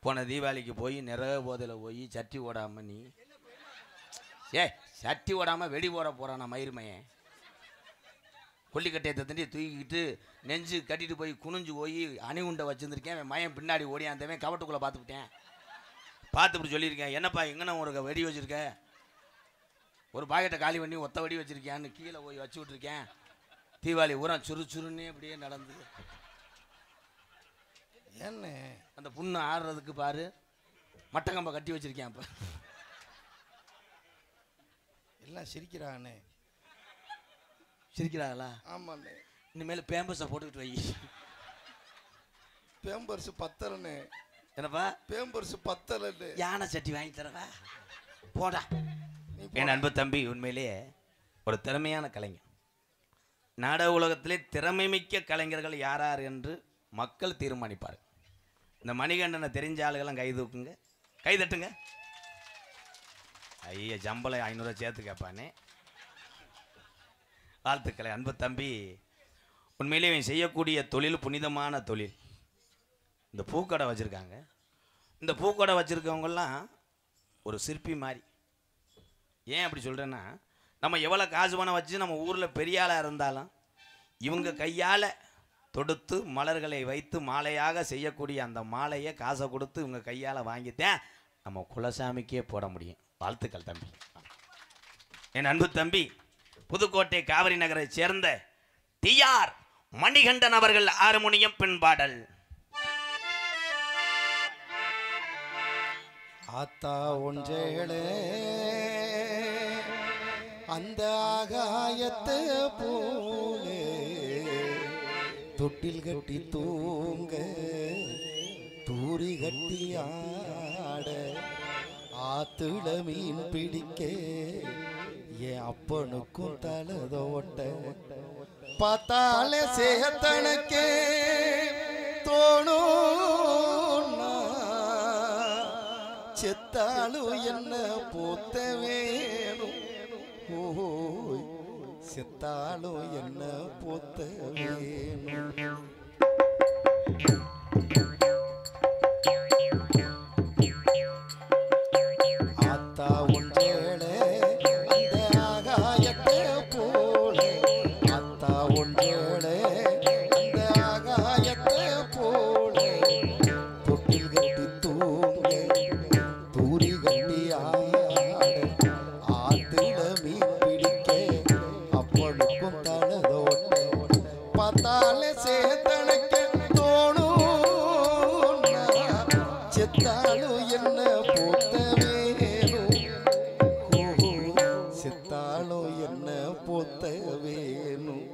போன தீபாவளிக்கு போய் நிறைய போதையில் போய் சட்டி ஓடாமல் நீ சட்டி ஓடாமல் வெடி போட போகிறான் நான் மயிர்மையன். கொல்லிக்கட்டையை தண்டி தூக்கிக்கிட்டு நெஞ்சு கட்டிட்டு போய் குனிஞ்சு போய் அணி உண்டை வச்சுருந்துருக்கேன். மயம் பின்னாடி ஓடியாந்தவன் கவட்டுக்குள்ளே பார்த்துக்கிட்டேன். பார்த்துட்டு சொல்லியிருக்கேன், என்னப்பா எங்கன்னு ஒரு வெடி வச்சுருக்க, ஒரு பாக்கெட்டை காலி பண்ணி ஒத்த வெடி வச்சுருக்கேன்னு கீழே போய் வச்சு விட்ருக்கேன். தீபாவளி ஊரா சுறுசுறுன்னே அப்படியே நடந்து என்ன அந்த புண்ணு ஆடுறதுக்கு பாரு மட்டக்கம்பை கட்டி வச்சுருக்கேன். அப்போ எல்லாம் சிரிக்கிறானே. சிரிக்கிறாங்களா? ஆமாண்ணே. இனிமேல் பேம்பஸை போட்டுக்கிட்டு வை. பேம்பர்ஸ் பத்தலண்ணே. என்னப்பா பேம்பர்ஸ் பத்தலண்ணே. யானை சட்டி வாங்கி தரவா போடா. என் அன்பு தம்பி உண்மையிலேயே ஒரு திறமையான கலைஞர். நாடக உலகத்திலே திறமை மிக்க கலைஞர்கள் யார் யார் என்று மக்கள் தீர்மானிப்பார். இந்த மணிகண்டனை தெரிஞ்ச ஆளுகள்லாம் கை தூக்குங்க, கை தட்டுங்க. ஐயா ஜம்பளை 500 சேர்த்து கேட்பானே. வாழ்த்துக்களை அன்பு தம்பி. உண்மையிலே இவன் செய்யக்கூடிய தொழில் புனிதமான தொழில். இந்த பூக்கடை வச்சுருக்காங்க. இந்த பூக்கடை வச்சுருக்கவங்கெல்லாம் ஒரு சிற்பி மாதிரி. ஏன் அப்படி சொல்கிறேன்னா, நம்ம எவ்வளோ காசு பணம் வச்சு நம்ம ஊரில் பெரிய ஆளாக இருந்தாலும் இவங்க கையால் தொடுத்து மலர்களை வைத்து மாலையாக செய்யக்கூடிய அந்த மாலையை காசை கொடுத்து இவங்க கையால் வாங்கித்தேன் நம்ம குலசாமிக்கே போட முடியும். வாழ்த்துக்கள் தம்பி. என் அன்பு தம்பி புதுக்கோட்டை காவிரி நகரை சேர்ந்த டிஆர் மணிகண்டன் அவர்கள் ஹார்மோனியம் பின்பாடல். ஆத்தா ஒன்றேளே அந்த ஆகாயத்தை போலே தொட்டில் கட்டி தூங்க தூரி கட்டி ஆட ஆத்துட மீன் பிடிக்க என் அப்பனுக்கும் தலதோட்ட பார்த்தாலே சேத்தனக்கே தோணும் செத்தாலும் என்ன போத்த வேணும். ஓய் செத்தாலும் என்ன போத்த வேணும். ஆத்தா ஒன்றேளே அந்த ஆகாயத்தை போல, ஆத்தா ஒன்றேளே அந்த ஆகாயத்தை போல தொட்டில் கட்டி தூங்க தூரி கட்டி ஆட ஆத்திட மீன் பிடிக்க அப்பனுக்கும் தனதோட்ட பார்த்தாலே சேத்தனக்க தோணும் செத்தாலும் என்ன போத்த வேணும். செத்தாலும் என்ன போத்த வேணும்.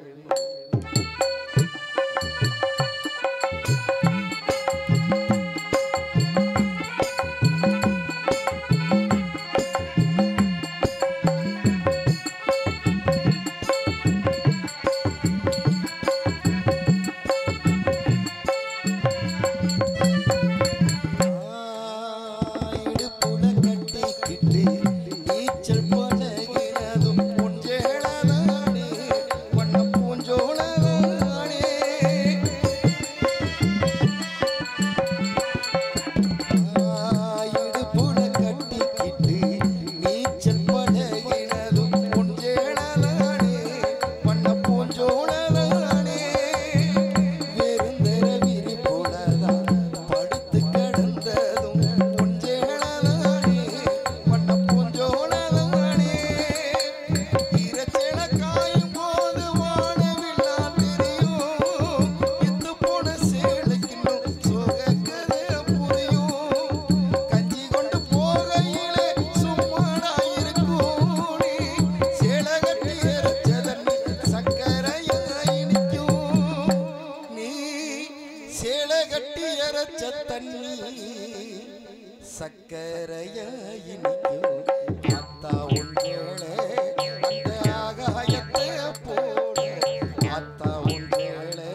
சக்கரைய இனிக்கும் அத்தா ஒன்றேளே அந்த ஆகாயத்தை போல, அத்தா ஒன்றேளே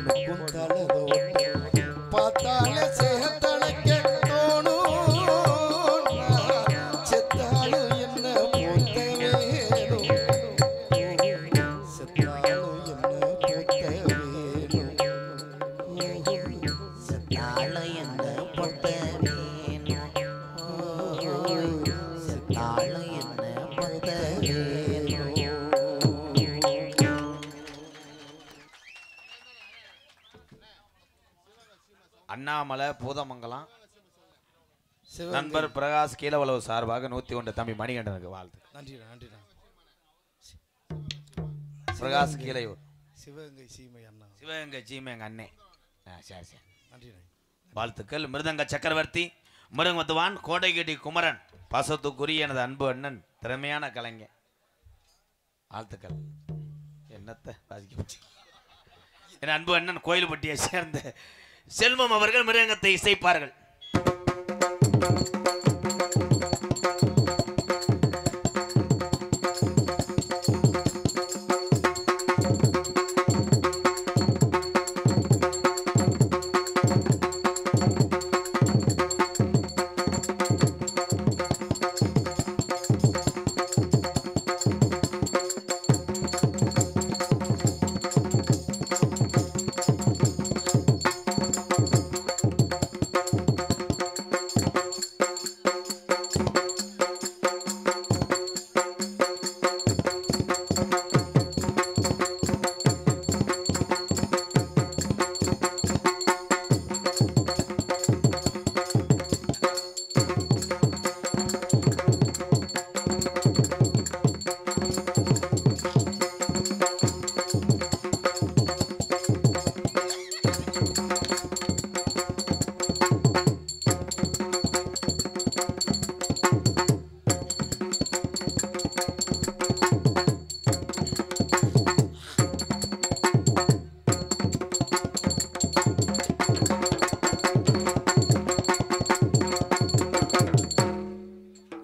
பொண்ணுக்கும் தலதோட்டம் பார்த்தாலே சேத்தனைக்க தோணும் செத்தாலும் என்ன போத்த வேணும் செத்தாலும் என்ன போத்த வேணும் செத்தாலும் என்ன பொத்த வேணும் செத்தாலும் என்ன பொத்த வேணும். அண்ணாமலை பூதமங்கலம் நண்பர் பிரகாஷ் கீழவளவு சார்பாக 101 தம்பி மணிகண்டனுக்கு வாழ்த்து. நன்றிடா நன்றிடா. பிரகாஷ் கீழையூர் சிவகங்கை சீமை அண்ணா சிவகங்கை ஜீமை எங்க அண்ணே. சரி சரி நன்றிடா. வாழ்த்துக்கள். மிருதங்க சக்கரவர்த்தி மிருகமத்துவான் கோடைகடி குமரன் பாசத்துக்குரிய எனது அன்பு அண்ணன் திறமையான கலைஞர். வாழ்த்துக்கள். என்னத்தை பாதிக்க என் அன்பு அண்ணன் கோயில்பட்டியை சேர்ந்த செல்வம் அவர்கள் மிருகத்தை இசைப்பார்கள்.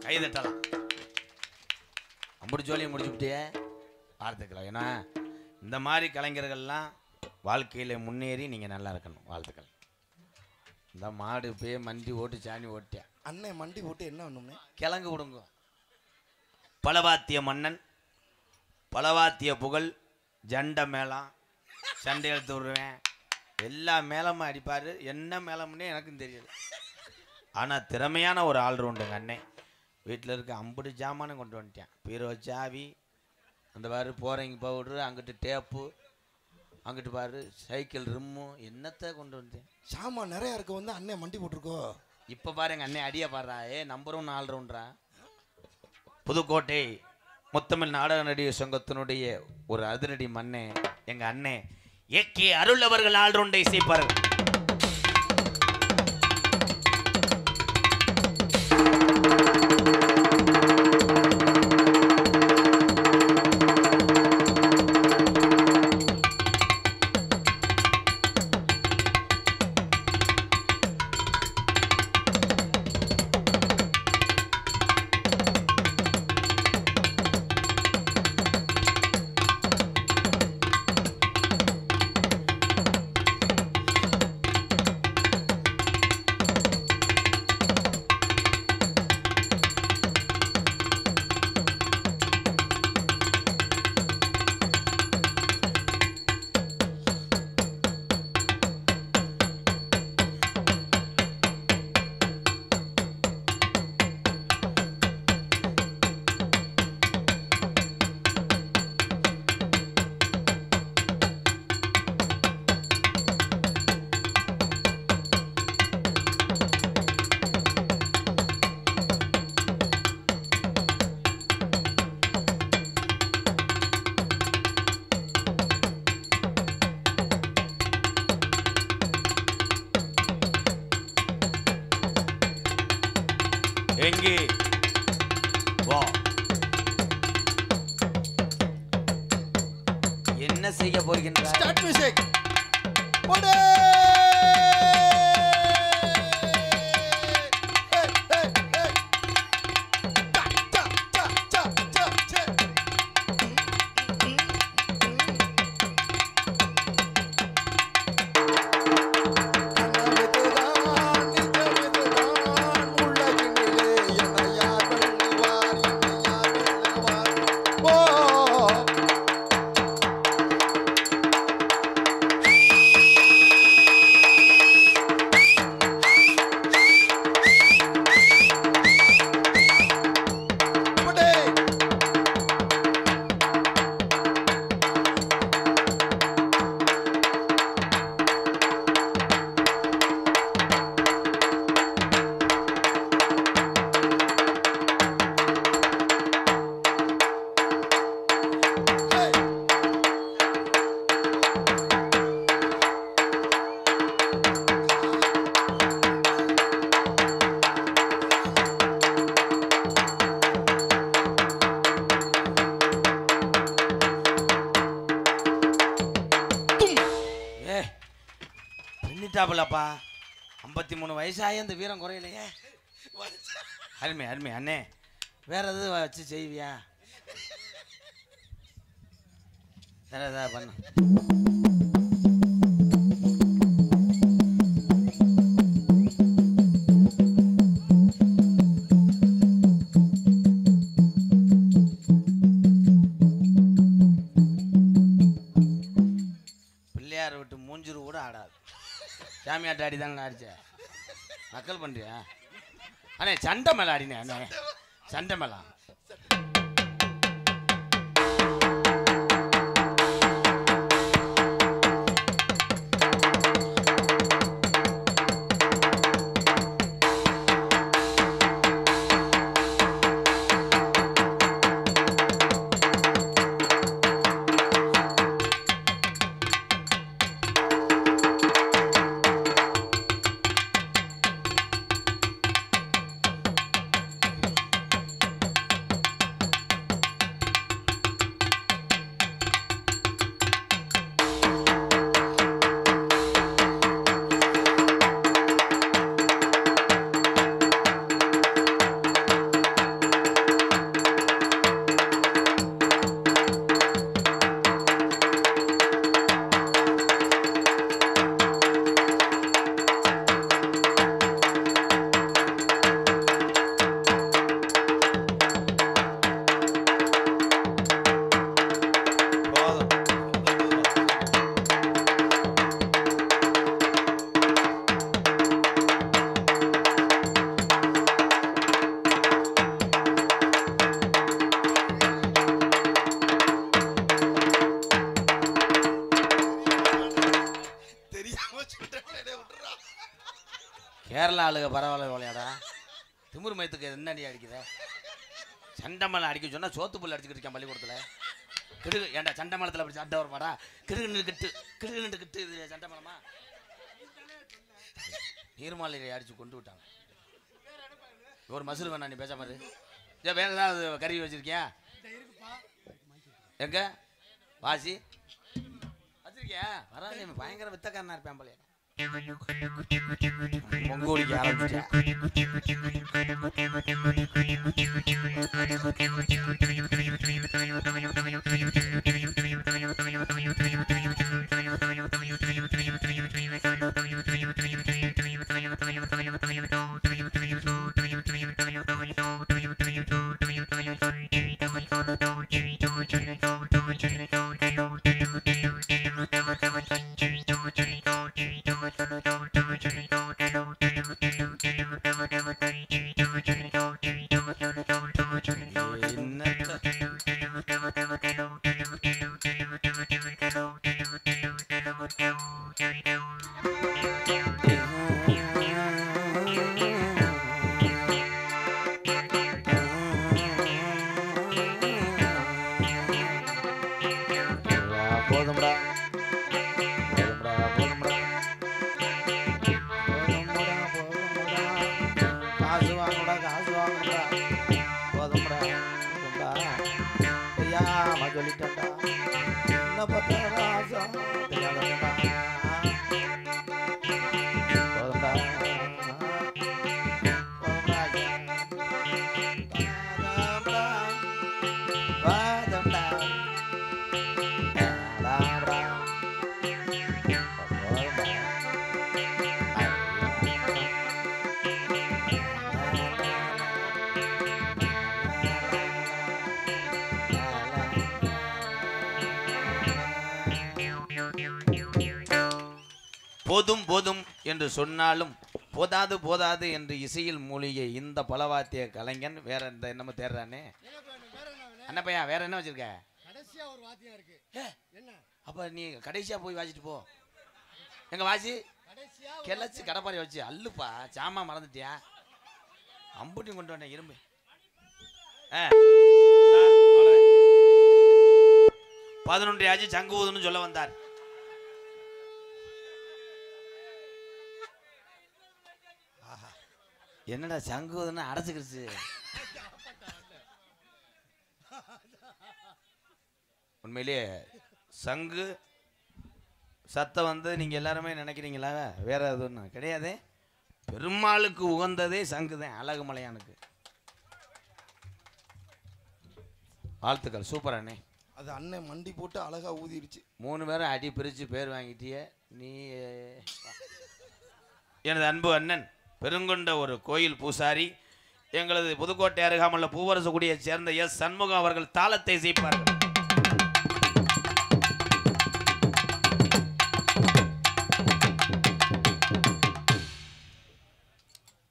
கைதட்டலாம். அம்புடி ஜோலியை முடிச்சுக்கிட்டே வாழ்த்துக்கள். ஏன்னா இந்த மாதிரி கலைஞர்கள்லாம் வாழ்க்கையில் முன்னேறி நீங்கள் நல்லா இருக்கணும். வாழ்த்துக்கள். இந்த மாடு போய் மண்டி ஓட்டு சாணி ஓட்டியா அண்ணன் மண்டி போட்டு என்ன பண்ணும்னே கிழங்கு விடுங்க. பலவாத்திய மன்னன் பலவாத்திய புகழ் ஜண்ட மேளம் சண்டை எழுத்து விடுவேன் எல்லா மேளமும் அடிப்பார். என்ன மேளம்னே எனக்கும் தெரியல. ஆனால் திறமையான ஒரு ஆல்ரவுண்டுங்க அண்ணன். வீட்டில் இருக்க அம்புடு ஜாமானும் கொண்டு வந்துட்டேன். பீரோ சாவி அந்த பாரு போகிறீங்க பவுட்ரு அங்கிட்டு டேப்பு அங்கிட்டு பாரு சைக்கிள் ரிம்மு என்னத்தை கொண்டு வந்தேன். சாமான் நிறையா இருக்க வந்து அண்ணன் மண்டி போட்டிருக்கோ. இப்போ பாருங்க அண்ணன் அடியா பாடுறா. நம்பர் 1 ஆல்ரவுண்டரா. புதுக்கோட்டை முத்தமிழ் நாடக நடிகர் சங்கத்தினுடைய ஒரு அதிரடி மண்ணே எங்க அண்ணே ஏகே அருள் அவர்கள் ஆல்ரவுண்டை இசைப்பார்கள். எங்கே வா என்ன செய்ய போகின்றாய்? ஸ்டார்ட் மியூசிக் போடு. பின்னிட்டாப்புலப்பா 53 வயசாகி அந்த வீரம் குறையிலையே. அருமை அருமை அண்ணே. வேற எதுவும் வச்சு செய்வியா? வேற ஏதாவது பண்ண பிள்ளையார் விட்டு மூஞ்சிரு கூட ஆடாது. சாமியாட்ட ஆடி தானே ஆடிச்ச. நக்கல் பண்றியா அண்ணே? சண்டை மேல ஆடினே அண்ணே. சண்டை மேளம் கேரளா ஆளுக பரவாயில்ல விளையாடா. திமுரு மயத்துக்கு என்ன அடி அடிக்குத? சண்டை மேளம் அடிக்க சொன்னால் சோத்து புல் அடிச்சுக்கிட்டு இருக்கேன் பள்ளிக்கூடத்தில். கிடுகு ஏன்டா சண்டை மேளத்தில் அப்படி சண்டை வருமாடா? கிடுகு கிட்டு இது சண்டை மேளமா? நீர்மாலையை அடித்து கொண்டு விட்டாங்க. ஒரு மசுறு வேணா, நீ பேச மாதிரி. வேற ஏதாவது கருவி வச்சிருக்கியா? எங்க வாசி வச்சிருக்கியா? பரவாயில்ல, பயங்கர வித்தக்காரனா இருப்பேன் போல. பொங்கோலிக்கு ஆரம்பிச்சா போதும் போதும் என்று சொன்னாலும் போதாது போதாது என்று இசையில் மூலிகை இந்த பலவாத்திய கலைஞன் வேற இந்த என்னமோ தேர்றானே. அண்ணா பையன் வேற என்ன வச்சிருக்க? கடைசியா ஒரு வாத்தியம் இருக்கு. என்ன? அப்ப நீ கடைசியா போய் வாசிட்டு போ. எங்க வாசி கிளச்சு கடப்பாரி வச்சு அல்லுப்பா. சாமா மறந்துட்டியா? அம்புட்டி கொண்டு வந்தேன் இரும்பு. 11 ஆச்சு சங்கு ஊதுன்னு சொல்ல வந்தார். என்னடா சங்கு ஊதுன்னு அடைச்சுக்கிடுச்சு. உண்மையிலேயே சங்கு சத்தம் வந்து நீங்கள் எல்லாருமே நினைக்கிறீங்களா வேற எதுவும் கிடையாது. பெருமாளுக்கு உகந்ததே சங்குதான் அழகுமலையானுக்கு. வாழ்த்துக்கள், சூப்பர் அண்ணே. அது அண்ணன் மண்டி போட்டு அழகா ஊதிருச்சு. 3 பேரும் அடி பிரித்து பேர் வாங்கிட்டிய நீ. எனது அன்பு அண்ணன் பெருங்கொண்ட ஒரு கோயில் பூசாரி எங்களது புதுக்கோட்டை அருகாமல்ல பூவரசகுடியை சேர்ந்த எஸ் சண்முகம் அவர்கள் தாளத்தை செய்ப்பார்கள்.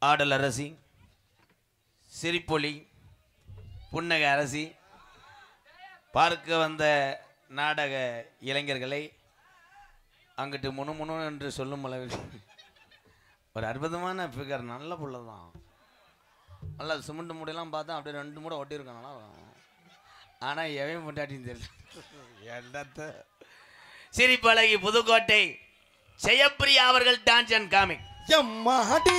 ஆடல் அரசி, சிரிப்பொலி, புன்னக அரசி, பார்க்க வந்த நாடக இளைஞர்களை அங்கிட்டு முணு என்று சொல்லும் அளவில் ஒரு அற்புதமான ஃபிகர். நல்ல புள்ள தான். நல்லா சிமெண்ட் மூடையெல்லாம் பார்த்தா அப்படியே 2 மூடை ஒட்டியிருக்கேன். நல்லா ஆனால் எவையும் பொண்டாட்டின்னு தெரியல. என்னத்த சிரிப்பழகி புதுக்கோட்டை ஜெயப்பிரியா அவர்கள் டான்ஸ் அண்ட் காமிக். எம்மாடி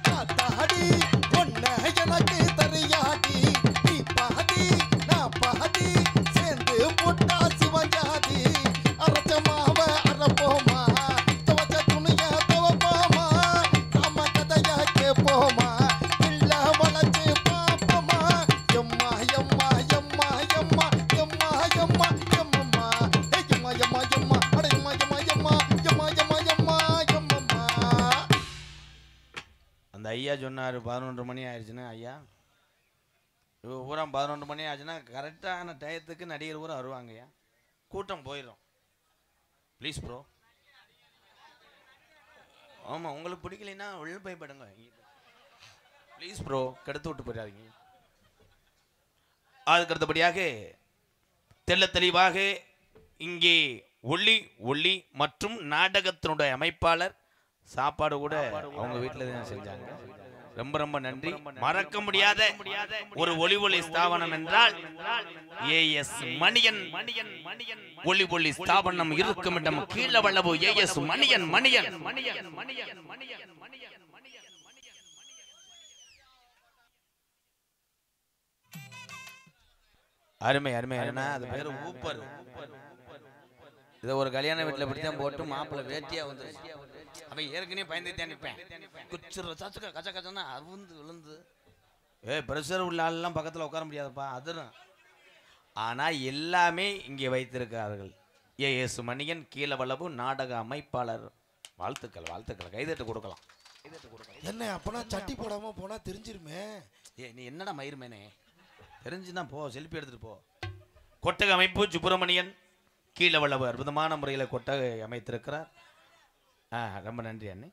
தாத்தாடி பொண்ண எனக்கு தெரியாடி, நீ பாடி நான் பாடி சேர்ந்து போட்டா சிவஞ்சாதி. அரைச்ச மாவ அரைப்போமா, துவச்ச துணிய துவப்போமா, நம்ம கதைய கேட்போமா, இல்ல வளைச்சு பாப்போமா. எம்மா எம்மா எம்மா எம்மா எம்மா எம்மா எம்மம்மா எம்மா எம்மா எம்மா அட எம்மா எம்மா எம்மா எம்மா எம்மா எம்மா எம்மம்மா. அந்த ஐயா சொன்னார் 11 மணி ஆயிடுச்சுன்னா, ஐயா பூரா 11 மணி ஆச்சுன்னா கரெக்டான டயத்துக்கு நடிகர் பூரா வருவாங்கய்யா, கூட்டம் போயிடும். Please bro. ஆமாம், உங்களுக்கு பிடிக்கலைன்னா உள்ள போய் படுங்க ப்ளீஸ் ப்ரோ, கெடுத்து விட்டு போயிடாதீங்க. அதுக்கு அடுத்தபடியாக தெள்ள தெளிவாக இங்கே ஒளி மற்றும் நாடகத்தினுடைய அமைப்பாளர் சாப்பாடு கூட அவங்க வீட்டில் தான் செஞ்சாங்க. ரொம்ப ரொம்ப நன்றி. மறக்க முடியாத ஒரு ஒளி ஸ்தாபனம் என்றால் ஏஎஸ் மணியன். ஒளி ஸ்தாபனம் இருக்கும் இடம் கீழவளவு ஏஎஸ் மணியன். அருமை அருமை அருமை. அது பேரு ஊப்பர். இதை ஒரு கல்யாண வீட்டில் இப்படித்தான் போட்டு மாப்பிள்ளை வேட்டியா வந்துருச்சு. அவன் ஏற்கனவே பயந்துட்டே நிற்பேன். குச்சிர சச்சுக்க கச்ச கச்சன்னா அவுந்து விழுந்து ப்ரெஷர் உள்ள ஆளெல்லாம் பக்கத்தில் உட்கார முடியாதுப்பா அதுதான். ஆனால் எல்லாமே இங்கே வைத்திருக்கிறார்கள். ஏஎஸ் மணியன் கீழவளவு நாடக அமைப்பாளர். வாழ்த்துக்கள் வாழ்த்துக்கள். கைதட்டு கொடுக்கலாம். என்ன அப்பனா சட்டி போடாம போனா தெரிஞ்சிருமே. நீ என்னடா மயிருமேனே, தெரிஞ்சுதான் போ, செல்ஃபி எடுத்துட்டு போ. கொட்டக அமைப்பு சுப்பிரமணியன் கீழவளவு அற்புதமான முறையில் கொட்டகை அமைத்திருக்கிறார். ரொம்ப நன்றி அண்ணே.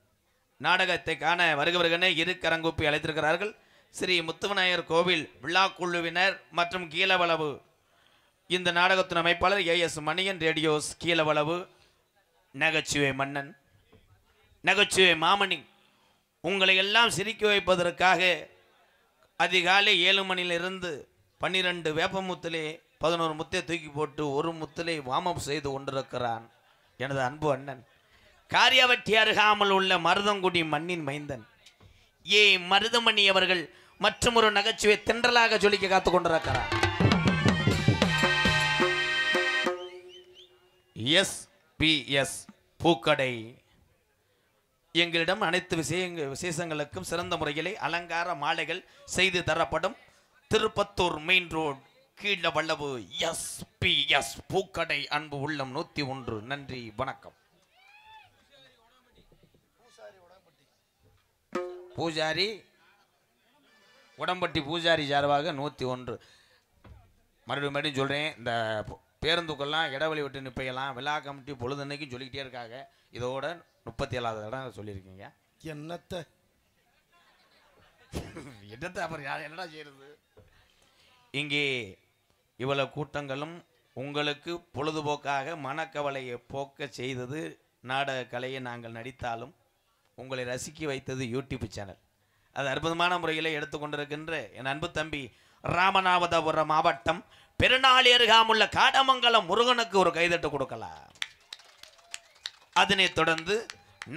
நாடகத்தை காண வருகவர்களே இரு கரங்கூப்பி அழைத்திருக்கிறார்கள். ஸ்ரீ முத்துவநாயர் கோவில் விழா குழுவினர் மற்றும் கீழவளவு இந்த நாடகத்தின் அமைப்பாளர் ஏஎஸ் மணியன் ரேடியோஸ் கீழவளவு நகைச்சுவை மன்னன் நகைச்சுவை மாமணி. உங்களை எல்லாம் சிரிக்க வைப்பதற்காக அதிகாலை 7 மணியிலிருந்து 12 வேப்பமுத்திலே 11 முத்தை தூக்கி போட்டு ஒரு முத்திலே வாமம் செய்து கொண்டிருக்கிறான் எனது அன்பு அண்ணன் காரியாவட்டி அருகாமல் உள்ள மருதங்குடி மண்ணின் மைந்தன் ஏ மருதமணி அவர்கள் மற்றும் ஒரு நகைச்சுவை தென்றலாக ஜொலிக்க காத்துக் கொண்டிருக்கிறார். எஸ் பூக்கடை எங்களிடம் அனைத்து விசேஷங்களுக்கும் சிறந்த முறையிலே அலங்கார மாலைகள் செய்து தரப்படும். Tirupattur main road Keezhavalavu S பூக்கடை. அன்பு உள்ளம் 101. நன்றி வணக்கம். பூஜாரி உடம்பட்டி பூஜாரி சார்பாக 101. மறுபடியும் சொல்கிறேன், இந்த பேருந்துக்கெல்லாம் இடவெளி விட்டு நிற்பையெல்லாம் விழா கமிட்டி பொழுதுன்னைக்கு சொல்லிக்கிட்டே இருக்காங்க. இதோட 37வது இடம் சொல்லியிருக்கீங்க. என்னத்தை அப்புறம் யார் என்னடா செய்யறது? இங்கே இவ்வளவு கூட்டங்களும் உங்களுக்கு பொழுதுபோக்காக மனக்கவலையை போக்க செய்தது நாடக கலையை நாங்கள் நடித்தாலும் உங்களை ரசிக்க வைத்தது யூடியூப் சேனல். அது அற்புதமான முறையில் எடுத்துக்கொண்டிருக்கின்ற என் அன்பு தம்பி ராமநாதபுரம் மாவட்டம் பெருநாளி அருகாமுள்ள காடமங்கலம் முருகனுக்கு ஒரு கைதட்டு கொடுக்கலாம். அதனைத் தொடர்ந்து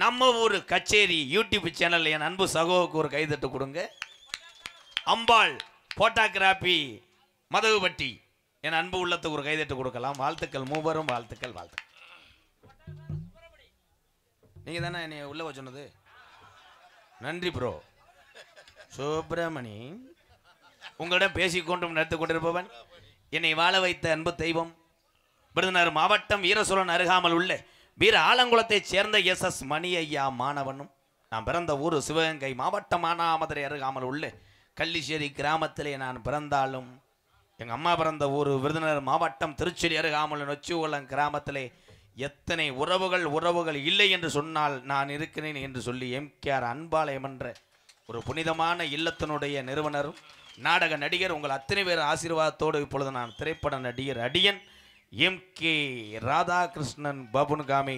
நம்ம ஊர் கச்சேரி யூடியூப் சேனல் என் அன்பு சகோவுக்கு ஒரு கைதட்டு கொடுங்க. அம்பாள் போட்டோகிராபி மதகுபட்டி என் அன்பு உள்ளத்துக்கு ஒரு கைதட்டு கொடுக்கலாம். வாழ்த்துக்கள் மூவரும், வாழ்த்துக்கள் வாழ்த்துக்கள். நீங்க தானே என்னை உள்ள சொன்னது. நன்றி ப்ரோ. சுப்பிரமணி, உங்களிடம் பேசிக்கொண்டும் நடத்தி கொண்டிருப்பவன் என்னை வாழ வைத்த அன்பு தெய்வம் விருதுநகர் மாவட்டம் வீரசூரன் அருகாமல் உள்ள வீர ஆலங்குளத்தைச் சேர்ந்த SS மணி ஐயா மாணவனும். நான் பிறந்த ஊர் சிவகங்கை மாவட்டம் மானாமதுரை அருகாமல் உள்ள கள்ளிச்சேரி கிராமத்திலே நான் பிறந்தாலும் எங்கள் அம்மா பிறந்த ஊர் விருதுநகர் மாவட்டம் திருச்செரி அருகாமல் நொச்சிகுளம் கிராமத்திலே எத்தனை உறவுகள் இல்லை என்று சொன்னால் நான் இருக்கிறேன் என்று சொல்லி MKR அன்பாலயம் என்ற ஒரு புனிதமான இல்லத்தினுடைய நிறுவனரும் நாடக நடிகர் உங்கள் அத்தனை பேர் ஆசீர்வாதத்தோடு இப்பொழுது நான் திரைப்பட நடிகர் அடியன் MK ராதாகிருஷ்ணன் பபுன்காமி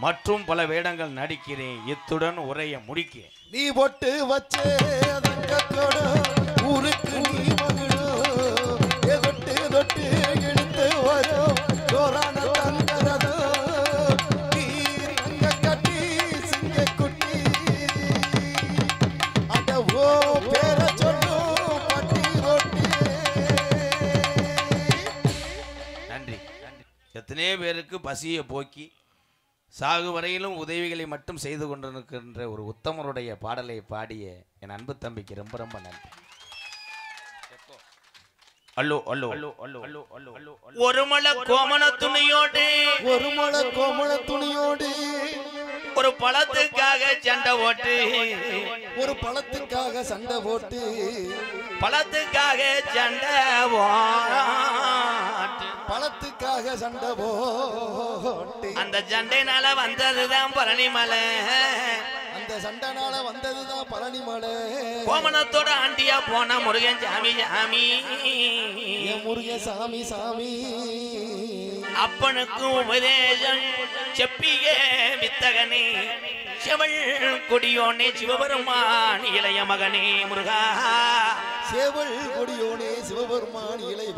மற்றும் பல வேடங்கள் நடிக்கிறேன். இத்துடன் உரையை முடிக்கிறேன். நீ பொட்டு வச்சே ஊருக்கு நீ மகளோ தொட்டு தொட்டு எடுத்து வரும் ஜோரான தங்கரதோ நீங்க கட்டி சிங்க குட்டி அந்த ஓ பேர சொல்லு பட்டி ரொட்டி. நன்றி. எத்தனையோ பேருக்கு பசியை போக்கி சாகு வரையிலும் உதவிகளை மட்டும் செய்து கொண்டிருக்கின்ற ஒரு உத்தமருடைய பாடலை பாடிய என் அன்பு தம்பிக்கு ரொம்ப ரொம்ப நன்றி. அல்லோ அல்லோ அல்லோ அல்லோ அல்லோ அல்லோ அல்லோ ஒரு மலை கோமண துணியோடு ஒரு பழத்துக்காக சண்டை ஓட்டு பழத்துக்காக சண்டை போட்டு அந்த சண்டைனால வந்ததுதான் பழனிமலை. கோமணத்தோட ஆண்டியா போன முருகன் சாமி அப்பனுக்கும் உபதேசம் செப்பிய வித்தகனே செவள் கொடியோனே சிவபெருமான் இளைய மகனே முருகா. சேவல் கொடியோனே சிவபெருமான் இளைய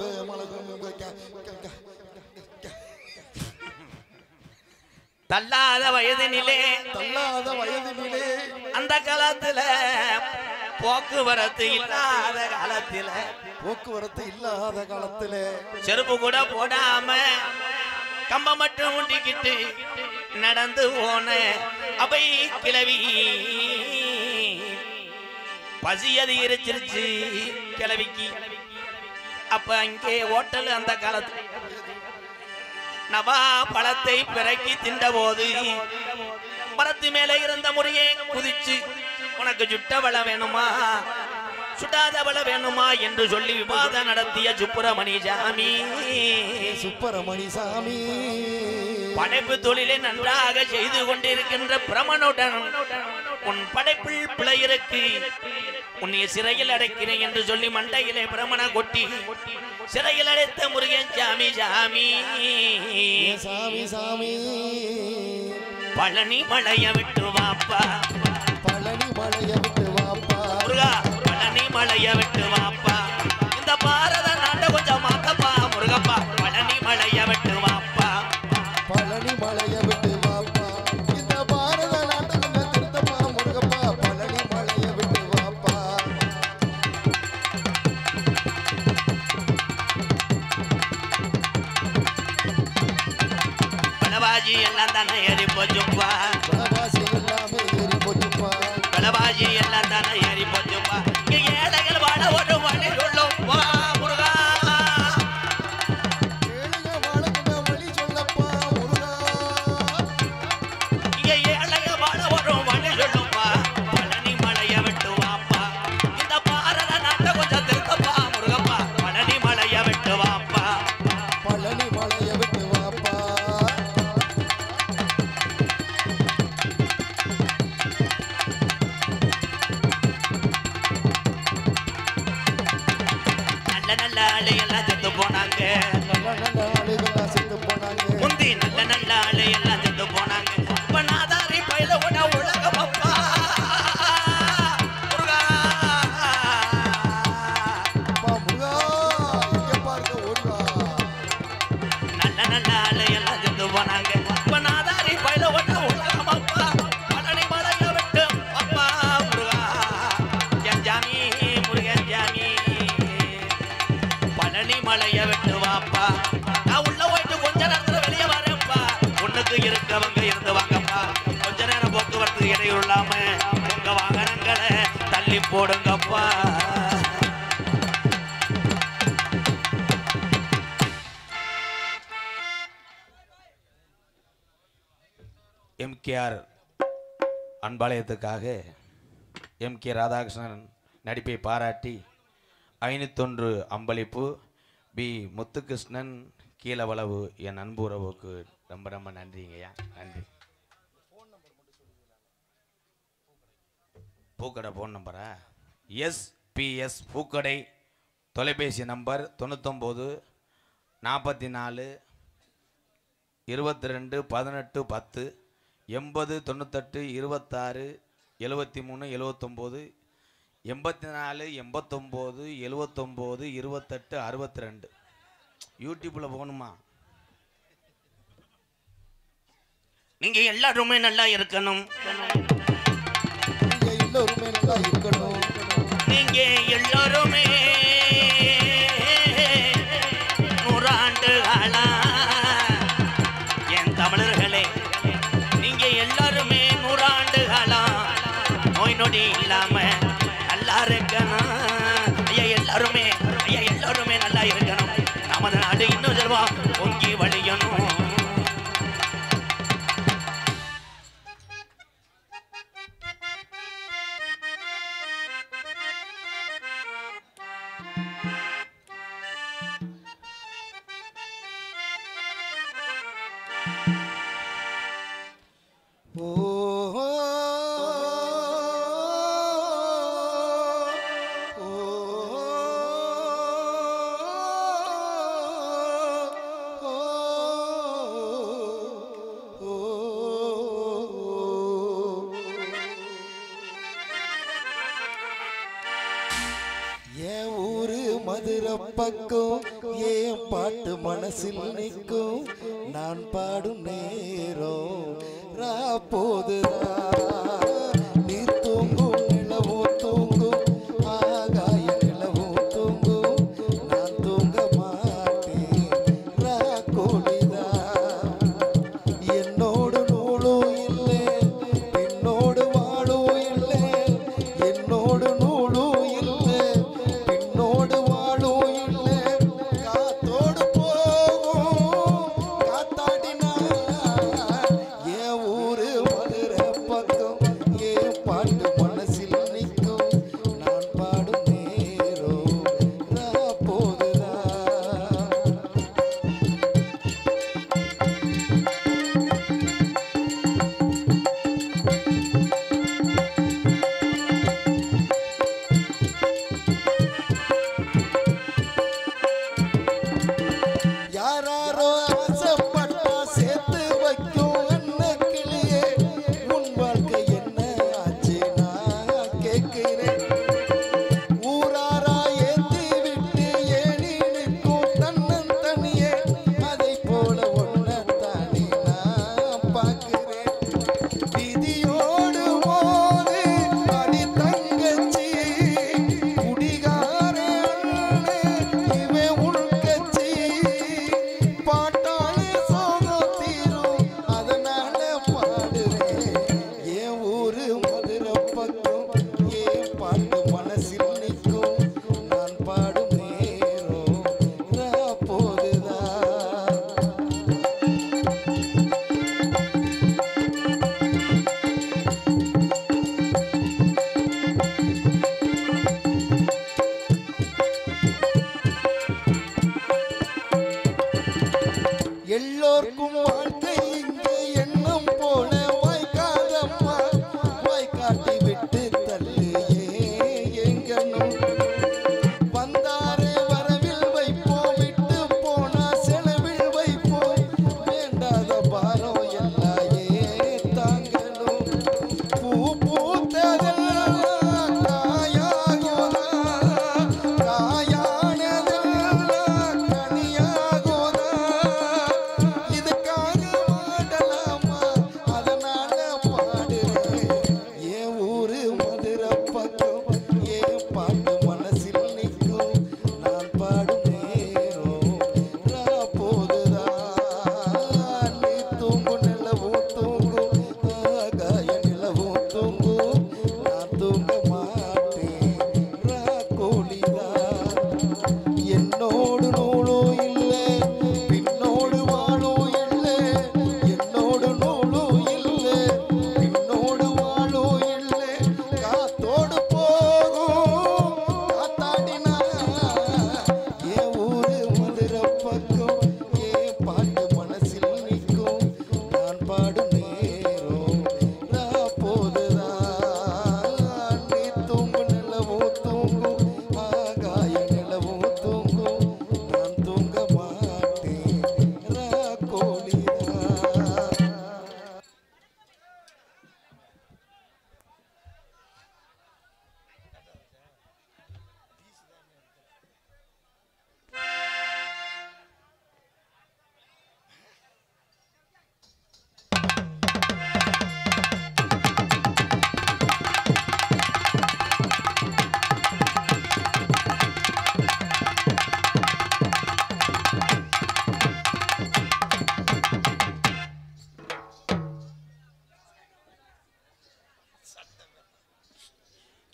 தள்ளாத வயதினிலே அந்த காலத்துல போக்குவரத்து இல்லாத காலத்துல செருப்பு கூட போடாம கம்ப மட்டும் உண்டிக்கிட்டு நடந்து போன அவை கிளவி பசி அதிகரிச்சிருச்சு கிளவிக்கு. அப்ப அங்கே ஓட்டல் அந்த காலத்துல நவா பழத்தை பிறக்கி தின்ற போது மரத்து மேலே இருந்த முறையே குதிச்சு உனக்கு சுட்ட வள வேணுமா சுடாத வள வேணுமா என்று சொல்லி விவாதம் நடத்திய சுப்பிரமணி சாமி படைப்பு தொழிலை நன்றாக செய்து கொண்டிருக்கின்ற பிரமனுடன் உன் படைப்பில் பிழை இருக்கு, உன்னை சிறையில் அடைக்கிறேன் என்று சொல்லி மண்டையிலே பிரமண கொட்டி சிறையில் அடைத்த முருகன் சாமி பழனி மலைய விட்டு வாப்பா முருகா, பழனி மலைய விட்டு வாப்பா, இந்த பாரத நாட்டை கொஞ்சம் மாத்தப்பா முருகப்பா, பழனி மலைய விட்டு வாப்பா இந்த பாரத நாட்டை கொஞ்சம் திருத்தப்பா முருகப்பா, பழனி மலைய விட்டு வாப்பா. பலவாஜி எல்லாம் தானே ஏறி போச்சுப்பா, பலவாஜி எல்லாம் தானே ஏறி போச்சுப்பா, ஏழைகள் வாழ ஒரு வழி சொல்லுப்பா முருகா, இங்க ஏழைகள் வாழ ஒரு வழி சொல்லுப்பா, பழனி மலைய விட்டு வாப்பா, இந்த பாரத நாட்டை கொஞ்சம் திருத்தப்பா முருகப்பா, பழனி மலைய விட்டு வாப்பா. நல்ல ஆளையெல்லாம் செத்து போனாங்க, முந்தி நல்ல ஆளையெல்லாம் செத்து போனாங்க, இப்ப நாதாரி பயில உட உலகம் அப்பா முருகா. நல்ல ஆளையெல்லாம் செத்து போனாங்க, இப்ப நாதாரி பயில உட உலகம் அப்பா, பழனி மலைய விட்டு அப்பா முருகா, என் ஜாமி முருகன் ஜாமி, பழனி மலைய விட்டு வாப்பா, நான் உள்ள போயிட்டு கொஞ்ச நேரத்துல வெளியே வரேன்ப்பா, உனக்கு போக்குவரத்து இடையூறாம உங்க வாகனங்களை தள்ளி போடுங்கப்பா. எம்கேஆர் அன்பாலயத்துக்காக எம்கே ராதாகிருஷ்ணன் நடிப்பை பாராட்டி 501 அம்பளிப்பு பி முத்துகிருஷ்ணன் கீழவளவு என் அன்பு உறவுக்கு ரொம்ப ரொம்ப நன்றிங்கய்யா. நன்றி. பூக்கடை ஃபோன் நம்பரா? எஸ்பிஎஸ் பூக்கடை தொலைபேசி நம்பர் 99 44 22 18 10 80 98 26 73 79 84 89 79 28 62. யூடியூப்ல போகணுமா? நீங்க எல்லாருமே நல்லா இருக்கணும். எல்லோருமே நல்லா இருக்கணும். நீங்க எல்லாருமே 100 ஆண்டு காலா என் தமிழர்களே, நீங்க எல்லாருமே 100 ஆண்டு காலம் நோய் நொடி இல்லாம நல்லா இருக்கணும். ஐயா எல்லாருமே நல்லா இருக்கணும். நமது நாடு இன்னும் செல்வா பொங்கி வழியணும். என் ஊரு மதுரை பக்கம் ஏன் பாட்டு மனசில் நிற்கும். நான் பாடும் நேரம் போதுதான். நீ தூங்கும் நிலவும் தூங்கும், ஆகாய நிலவும் தூங்கும். நான் தூங்க மாட்டேன் கோழிதான். என்னோடு நூலும் இல்லை, பின்னோடு வாழும் இல்லை. என்னோடு நூலும் இல்லை, பின்னோடு வாழும் இல்லை. காத்தோடு போகும் காத்தாடினா என் ஊரு மதுரை பக்கம்.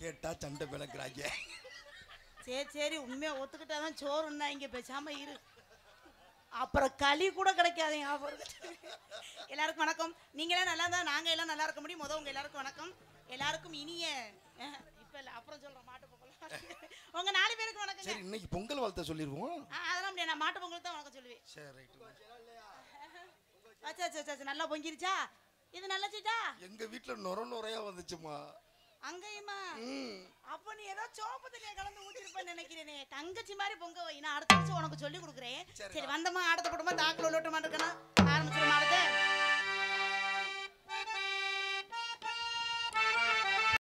கேட்டா சண்டை விளக்குறாங்க. சரி சரி, உண்மையா ஒத்துக்கிட்டாதான் சோறுன்னா இங்க பேசாம இரு, அப்புறம் களி கூட கிடைக்காதீங்க. எல்லாருக்கும் வணக்கம். நீங்களே நல்லா இருந்தா நாங்க எல்லாம் நல்லா இருக்க முடியும். உங்க எல்லாருக்கும் வணக்கம். எல்லாருக்கும் இனிய இப்ப இல்ல அப்புறம் சொல்றேன் மாட்டு பொங்கல். உங்க 4 பேருக்கு வணக்கம். சரி, இன்னைக்கு பொங்கல் வாழ்த்த சொல்லிடுவோம். அதெல்லாம் முடியாது, நான் மாட்டு பொங்கல் தான் வணக்கம் சொல்லுவேன். சரி ரைட். அச்சா நல்லா பொங்கிருச்சா? இது நல்லச்சுட்டா? எங்க வீட்டுல நொறையா வந்துச்சுமா. அங்கேயுமா? அப்ப நீ ஏதோ சோப்பு தண்ணியை கலந்து ஊத்திருப்பேன்னு நினைக்கிறேனே. தங்கச்சி மாதிரி பொங்க வை, நான் அடுத்த வருஷம் உனக்கு சொல்லி கொடுக்குறேன். சரி வந்தமா ஆடத்தை போட்டோமா தாக்குல உள்ளோட்டமா இருக்கணும். ஆரம்பிச்சிடும் ஆடத்தை.